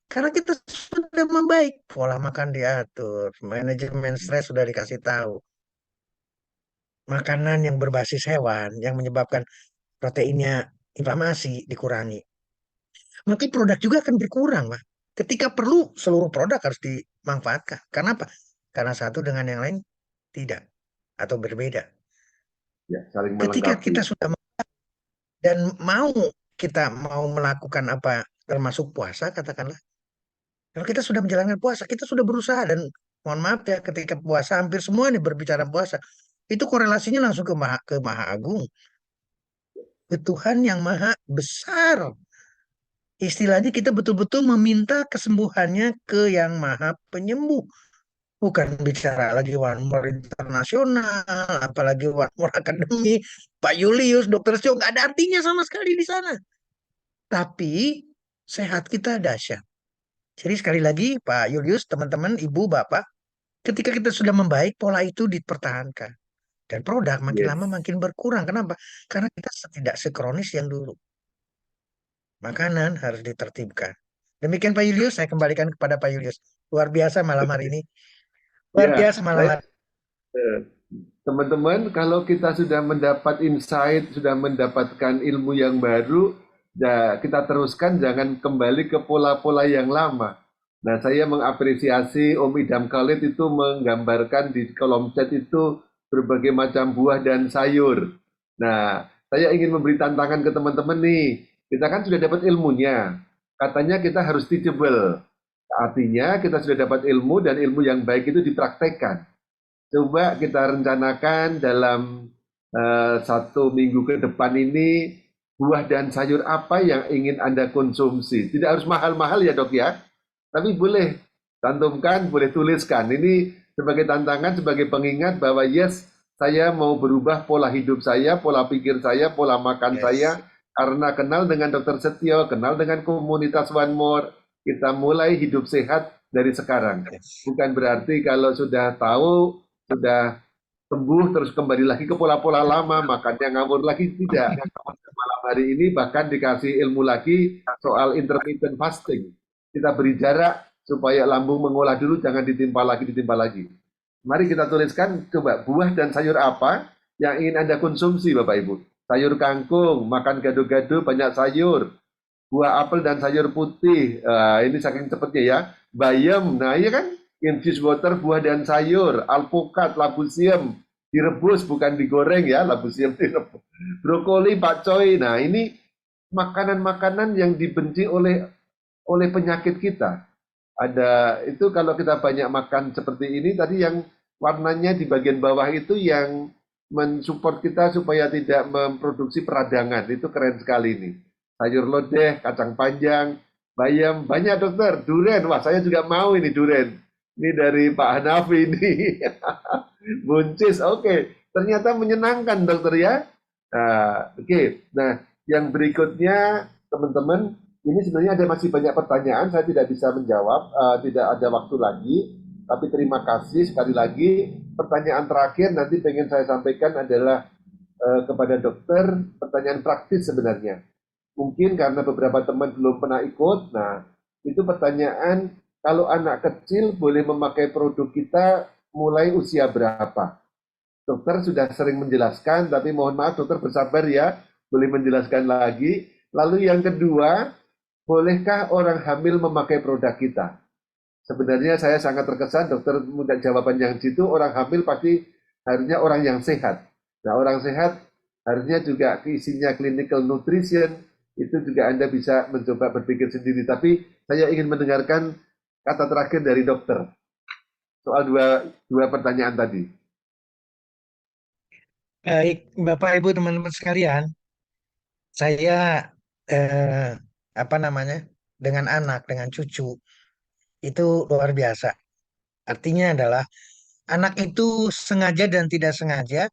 Karena kita sudah membaik. Pola makan diatur. Manajemen stres sudah dikasih tahu. Makanan yang berbasis hewan yang menyebabkan proteinnya inflamasi dikurangi. Maka produk juga akan berkurang, Pak. Ketika perlu, seluruh produk harus dimanfaatkan. Karena apa? Karena satu dengan yang lain tidak atau berbeda. Ya, saling Ketika melengkapi. kita sudah dan kita mau melakukan apa termasuk puasa katakanlah. Kalau kita sudah menjalankan puasa, kita sudah berusaha dan mohon maaf ya ketika puasa hampir semua nih berbicara puasa. Itu korelasinya langsung ke Maha Agung, ke Tuhan yang Maha Besar. Istilahnya kita betul-betul meminta kesembuhannya ke yang Maha Penyembuh. Bukan bicara lagi One More Internasional, apalagi One More Academy, Pak Julius, Dokter Sio, nggak ada artinya sama sekali di sana. Tapi sehat kita dahsyat. Jadi sekali lagi Pak Julius, teman-teman, Ibu, Bapak, ketika kita sudah membaik, pola itu dipertahankan. Dan produk makin lama Yes. makin berkurang. Kenapa? Karena kita tidak sekronis yang dulu. Makanan harus ditertibkan. Demikian Pak Julius, saya kembalikan kepada Pak Julius. Luar biasa malam hari ini. Luar Ya, biasa malam saya hari. eh, teman-teman, kalau kita sudah mendapat insight, sudah mendapatkan ilmu yang baru, ya kita teruskan, jangan kembali ke pola-pola yang lama. Nah, saya mengapresiasi Om Idam Khalid itu menggambarkan di kolom chat itu berbagai macam buah dan sayur. Nah, saya ingin memberi tantangan ke teman-teman nih. Kita kan sudah dapat ilmunya. Katanya kita harus teachable. Artinya kita sudah dapat ilmu dan ilmu yang baik itu dipraktekkan. Coba kita rencanakan dalam 1 minggu ke depan ini buah dan sayur apa yang ingin Anda konsumsi. Tidak harus mahal-mahal ya dok ya, tapi boleh cantumkan, boleh tuliskan. Ini sebagai tantangan, sebagai pengingat bahwa yes, saya mau berubah pola hidup saya, pola pikir saya, pola makan Yes. saya, karena kenal dengan dokter Setio, kenal dengan komunitas One More, kita mulai hidup sehat dari sekarang. Yes. Bukan berarti kalau sudah tahu sudah sembuh terus kembali lagi ke pola-pola lama, makannya ngawur lagi, tidak. Malam hari ini bahkan dikasih ilmu lagi soal intermittent fasting. Kita beri jarak supaya lambung mengolah dulu, jangan ditimpa lagi. Mari kita tuliskan, coba buah dan sayur apa yang ingin Anda konsumsi Bapak Ibu. Sayur kangkung, makan gado-gado, banyak sayur. Buah apel dan sayur putih, ini saking cepatnya ya. Bayam, nah iya kan, infused water, buah dan sayur, alpukat, labu siam, direbus bukan digoreng ya, labu siam direbus. Brokoli, pakcoy, nah ini makanan-makanan yang dibenci oleh penyakit kita. Ada itu kalau kita banyak makan seperti ini tadi yang warnanya di bagian bawah itu yang mensupport kita supaya tidak memproduksi peradangan. Itu keren sekali ini. Sayur lodeh, kacang panjang, bayam, banyak dokter. Duren, wah saya juga mau ini duren. Ini dari Pak Hanafi ini. Buncis, oke. Ternyata menyenangkan dokter ya. Nah, oke. Nah, yang berikutnya teman-teman ini sebenarnya ada masih banyak pertanyaan, saya tidak bisa menjawab, tidak ada waktu lagi. Tapi terima kasih sekali lagi. Pertanyaan terakhir nanti pengen saya sampaikan adalah kepada dokter, pertanyaan praktis sebenarnya. Mungkin karena beberapa teman belum pernah ikut, nah itu pertanyaan, kalau anak kecil boleh memakai produk kita mulai usia berapa? Dokter sudah sering menjelaskan, tapi mohon maaf dokter bersabar ya, boleh menjelaskan lagi. Lalu yang kedua, bolehkah orang hamil memakai produk kita? Sebenarnya saya sangat terkesan dokter mudah jawaban yang situ, orang hamil pasti harusnya orang yang sehat. Nah orang sehat harusnya juga isinya clinical nutrition, itu juga Anda bisa mencoba berpikir sendiri. Tapi saya ingin mendengarkan kata terakhir dari dokter soal dua pertanyaan tadi. Baik, Bapak Ibu teman-teman sekalian, saya eh, apa namanya dengan anak, dengan cucu itu luar biasa. Artinya adalah anak itu sengaja dan tidak sengaja,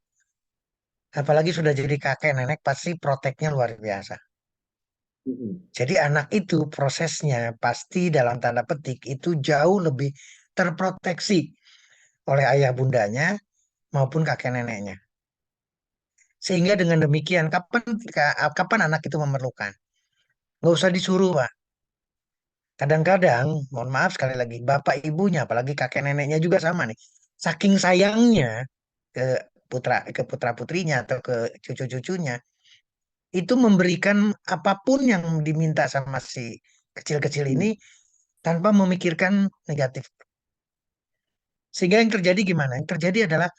apalagi sudah jadi kakek nenek, pasti proteknya luar biasa. Mm-mm. Jadi anak itu prosesnya pasti dalam tanda petik itu jauh lebih terproteksi oleh ayah bundanya maupun kakek neneknya. Sehingga dengan demikian, kapan anak itu memerlukan? Nggak usah disuruh, Pak. Kadang-kadang, mohon maaf sekali lagi, bapak ibunya, apalagi kakek neneknya juga sama nih. Saking sayangnya ke putra putrinya atau ke cucu-cucunya, itu memberikan apapun yang diminta sama si kecil-kecil ini Mm. tanpa memikirkan negatif. Sehingga yang terjadi gimana? Yang terjadi adalah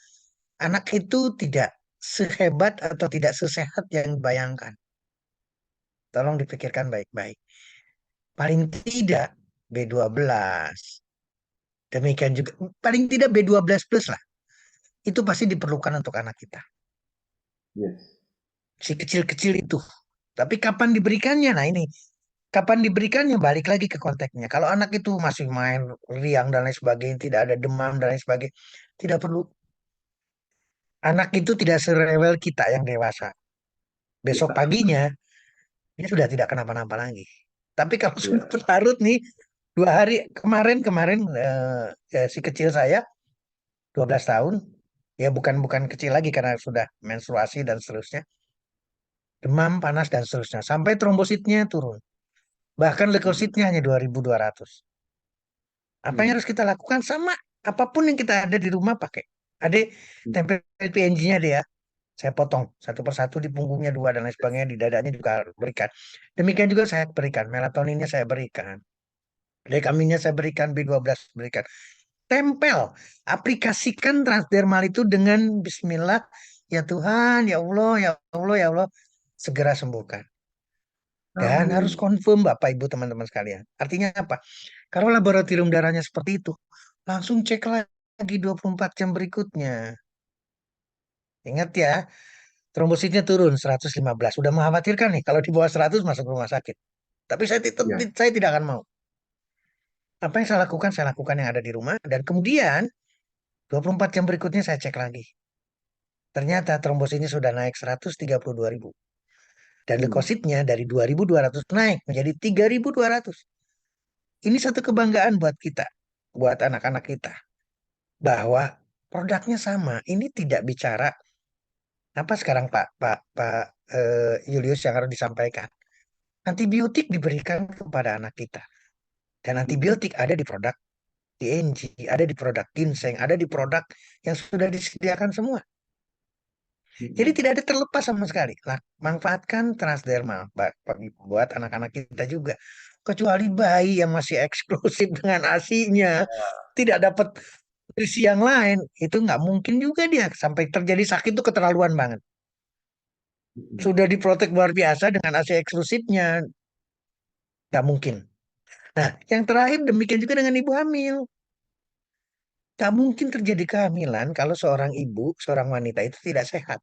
anak itu tidak sehebat atau tidak sesehat yang dibayangkan. Tolong dipikirkan baik-baik. Paling tidak B12. Demikian juga paling tidak B12 plus lah. Itu pasti diperlukan untuk anak kita. Yes. Si kecil-kecil itu. Tapi kapan diberikannya? Nah ini, kapan diberikannya balik lagi ke konteksnya. Kalau anak itu masih main riang dan lain sebagainya, tidak ada demam dan lain sebagainya, tidak perlu. Anak itu tidak serewel kita yang dewasa. Besok Ya, paginya dia sudah tidak kenapa-napa lagi. Tapi kalau sudah ya. berlarut nih, 2 hari kemarin kemarin si kecil saya 12 tahun, ya bukan bukan kecil lagi karena sudah menstruasi dan seterusnya, demam, panas dan seterusnya, sampai trombositnya turun. Bahkan Mm. leukositnya hanya 2.200. Apa yang Mm. harus kita lakukan sama apapun yang kita ada di rumah pakai. Adek, tempel PNG-nya deh ya. Saya potong satu persatu di punggungnya dua dan lain sebagainya, di dadanya juga berikan. Demikian juga saya berikan melatoninnya, saya berikan. Dekaminnya saya berikan, B12 berikan. Tempel, aplikasikan transdermal itu dengan Bismillah, ya Tuhan, ya Allah, ya Allah, ya Allah, segera sembuhkan. Dan harus Amin. confirm Bapak Ibu teman-teman sekalian. Artinya apa? Kalau laboratorium darahnya seperti itu, langsung cek lagi 24 jam berikutnya. Ingat ya, trombositnya turun 115. Sudah mengkhawatirkan nih kalau di bawah 100 masuk rumah sakit. Tapi Ya. saya tidak akan mau. Apa yang saya lakukan yang ada di rumah. Dan kemudian 24 jam berikutnya saya cek lagi. Ternyata trombositnya sudah naik 132.000. Dan Mm. leukositnya dari 2.200 naik menjadi 3.200. Ini satu kebanggaan buat kita, buat anak-anak kita. Bahwa produknya sama. Ini tidak bicara apa sekarang Pak Julius yang harus disampaikan. Antibiotik diberikan kepada anak kita. Dan Mm. antibiotik ada di produk TNG, ada di produk ginseng, ada di produk yang sudah disediakan semua. Jadi Mm. tidak ada terlepas sama sekali. Nah, manfaatkan transdermal buat anak-anak kita juga. Kecuali bayi yang masih eksklusif dengan ASI-nya, tidak dapat nutrisi yang lain, itu nggak mungkin juga dia sampai terjadi sakit itu keterlaluan banget. Mm. Sudah diprotek luar biasa dengan ASI eksklusifnya, nggak mungkin. Nah, yang terakhir demikian juga dengan ibu hamil. Tak mungkin terjadi kehamilan kalau seorang ibu, seorang wanita itu tidak sehat.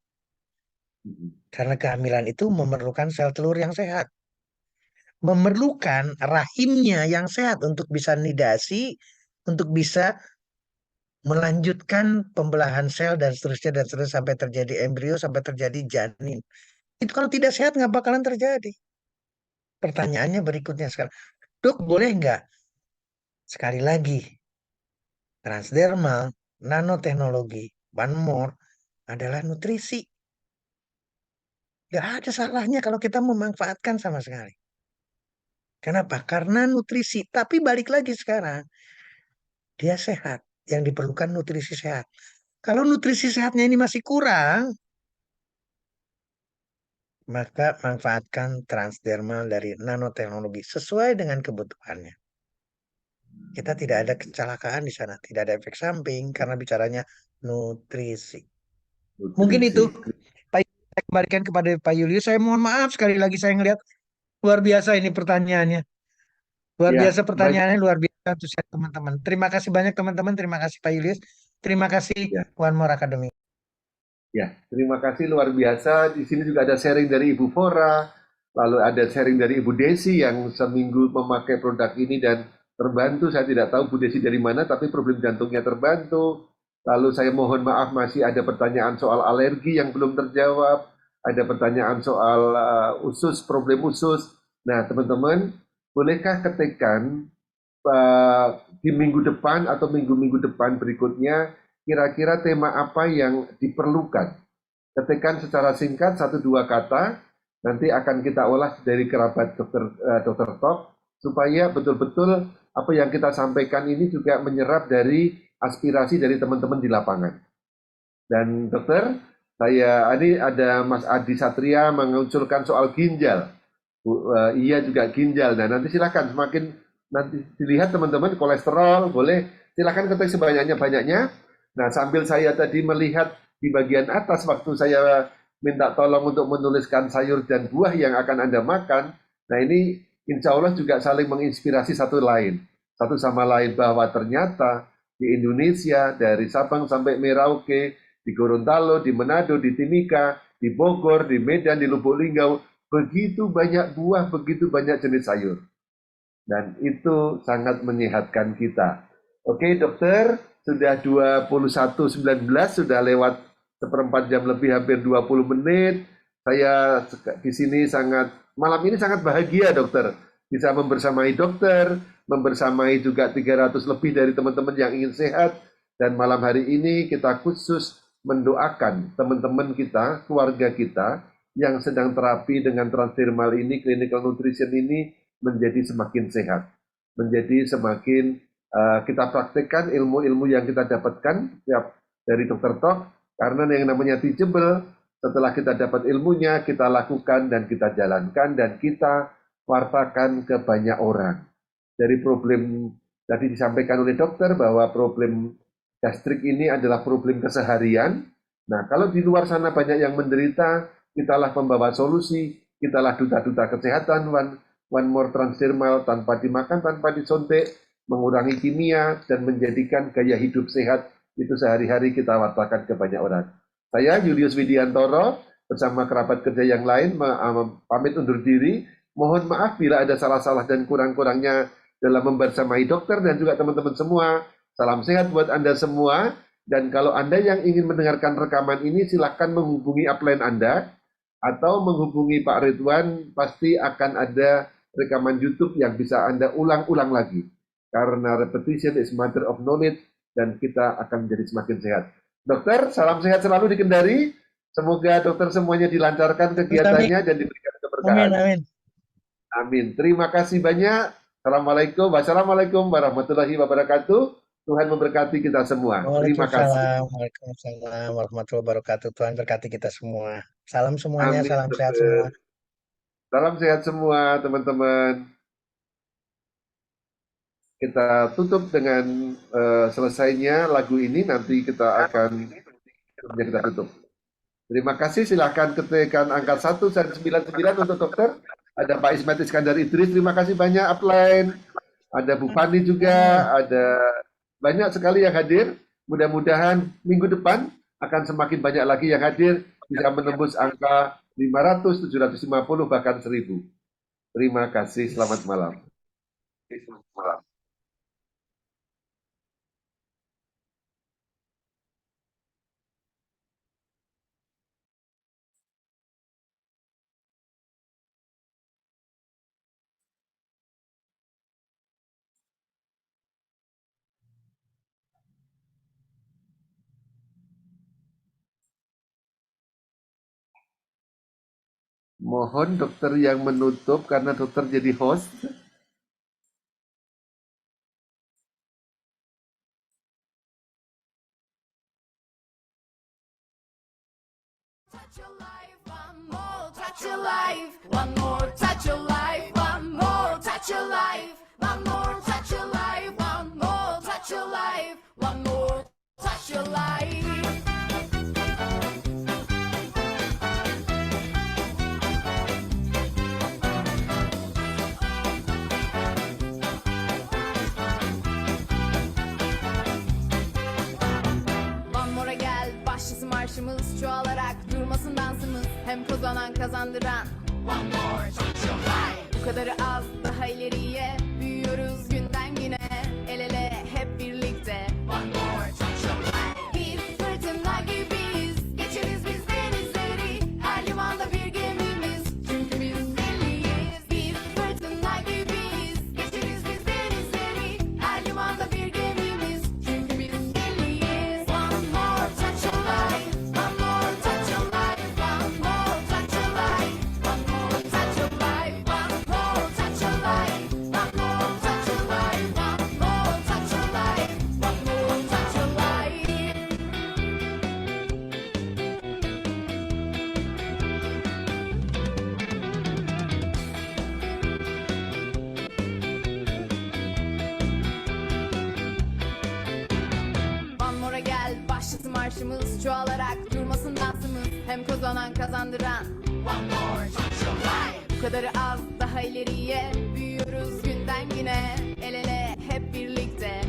Mm. Karena kehamilan itu memerlukan sel telur yang sehat. Memerlukan rahimnya yang sehat untuk bisa nidasi, untuk bisa melanjutkan pembelahan sel dan seterusnya sampai terjadi embrio, sampai terjadi janin. Itu kalau tidak sehat nggak bakalan terjadi. Pertanyaannya berikutnya sekarang, dok boleh nggak? Sekali lagi, transdermal, nanoteknologi, one more adalah nutrisi. Nggak ada salahnya kalau kita memanfaatkan sama sekali. Kenapa? Karena nutrisi. Tapi balik lagi sekarang, dia sehat. Yang diperlukan nutrisi sehat. Kalau nutrisi sehatnya ini masih kurang, maka manfaatkan transdermal dari nanoteknologi sesuai dengan kebutuhannya. Kita tidak ada kecelakaan di sana, tidak ada efek samping karena bicaranya nutrisi. Mungkin itu Nutrisi. Pak, saya kembalikan kepada Pak Julius. Saya mohon maaf sekali lagi saya ngelihat luar biasa ini pertanyaannya. Luar biasa Ya, baik. pertanyaannya, luar biasa antusias teman-teman. Terima kasih banyak teman-teman. Terima kasih Pak Julius. Terima kasih Ya. One More Academy. Ya, terima kasih luar biasa. Di sini juga ada sharing dari Ibu Fora, lalu ada sharing dari Ibu Desi yang seminggu memakai produk ini dan terbantu. Saya tidak tahu Bu Desi dari mana, tapi problem jantungnya terbantu. Lalu saya mohon maaf masih ada pertanyaan soal alergi yang belum terjawab, ada pertanyaan soal usus, problem usus. Nah, teman-teman, bolehkah ketikkan di minggu depan atau minggu-minggu depan berikutnya kira-kira tema apa yang diperlukan. Ketikkan secara singkat satu dua kata, nanti akan kita olah dari kerabat dokter Top supaya betul-betul apa yang kita sampaikan ini juga menyerap dari aspirasi dari teman-teman di lapangan. Dan dokter, ini ada Mas Adi Satria mengusulkan soal ginjal. Iya juga ginjal. Nah, nanti silakan semakin nanti dilihat teman-teman kolesterol boleh silakan ketik sebanyak-banyaknya. Nah, sambil saya tadi melihat di bagian atas waktu saya minta tolong untuk menuliskan sayur dan buah yang akan Anda makan. Nah, ini insya Allah juga saling menginspirasi satu sama lain bahwa ternyata di Indonesia dari Sabang sampai Merauke, di Gorontalo, di Manado, di Timika, di Bogor, di Medan, di Lubuk Linggau, begitu banyak buah, begitu banyak jenis sayur. Dan itu sangat menyehatkan kita. Oke dokter, sudah 21.19, sudah lewat seperempat jam lebih, hampir 20 menit. Saya di sini malam ini sangat bahagia dokter. Bisa membersamai dokter, membersamai juga 300 lebih dari teman-teman yang ingin sehat. Dan malam hari ini kita khusus mendoakan teman-teman kita, keluarga kita, yang sedang terapi dengan transdermal ini, clinical nutrition ini menjadi semakin sehat, menjadi semakin kita praktekkan ilmu-ilmu yang kita dapatkan dari Dokter Tok, karena yang namanya teachable, setelah kita dapat ilmunya, kita lakukan dan kita jalankan dan kita wartakan ke banyak orang. Dari problem tadi disampaikan oleh dokter bahwa problem gastrik ini adalah problem keseharian. Nah, kalau di luar sana banyak yang menderita, kitalah pembawa solusi, kitalah duta-duta kesehatan, one more transdermal tanpa dimakan, tanpa disontek, mengurangi kimia, dan menjadikan gaya hidup sehat itu sehari-hari kita wartakan ke banyak orang. Saya Julius Widiantoro bersama kerabat kerja yang lain pamit undur diri. Mohon maaf bila ada salah-salah dan kurang-kurangnya dalam membersamai dokter dan juga teman-teman semua. Salam sehat buat Anda semua. Dan kalau Anda yang ingin mendengarkan rekaman ini, silakan menghubungi upline Anda atau menghubungi Pak Ridwan, pasti akan ada rekaman YouTube yang bisa Anda ulang-ulang lagi. Karena repetition is matter of knowledge, dan kita akan menjadi semakin sehat. Dokter, salam sehat selalu di Kendari. Semoga dokter semuanya dilancarkan kegiatannya dan diberikan keberkahan. Amin, amin. Amin. Terima kasih banyak. Assalamualaikum. Wassalamualaikum warahmatullahi wabarakatuh. Tuhan memberkati kita semua. Terima kasih. Waalaikumsalam warahmatullahi wabarakatuh. Tuhan berkati kita semua. Salam semuanya, Amin, salam sehat semua. dokter. Salam sehat semua, teman-teman. Kita tutup dengan selesainya lagu ini. Nanti kita akan tutup. Terima kasih. Silahkan ketikkan angka 199 untuk dokter. Ada Pak Ismet Iskandar Idris. Terima kasih banyak, upline. Ada Bu Fani juga. Ada banyak sekali yang hadir. Mudah-mudahan minggu depan akan semakin banyak lagi yang hadir. Bisa menembus angka 500, 750, bahkan 1000. Terima kasih. Selamat malam. Mohon dokter yang menutup karena dokter jadi host. Touch your life, one more, touch your life, one more, touch your life, one more, touch your life, one more, touch your life, one more, touch your life, one more, touch your life. One more again. gel başlasın marşımız, çoğalarak durmasın dansımız, hem kazanan kazandıran. One more touch your life. Bu kadarı az, daha ileriye büyüyoruz günden güne, el ele hep birlikte. One more touch your life. Bir fırtına gibiyiz, geçeriz biz denizleri, her limanda bir gemimiz, çünkü biz deliyiz. Bir fırtına gibiyiz, geçeriz biz denizleri, her limanda bir gemimiz, çünkü biz deliyiz. One more touch your life, one more touch your life, one more touch your life, one more touch your life, one more touch your life, one more touch your life, one more touch your life, one more touch your life. One more'a gel başlasın marşımız, çoğalarak durmasın dansımız, hem kazanan kazandıran. One more touch your life. Bu kadarı az, daha ileriye büyüyoruz günden güne, el ele hep birlikte.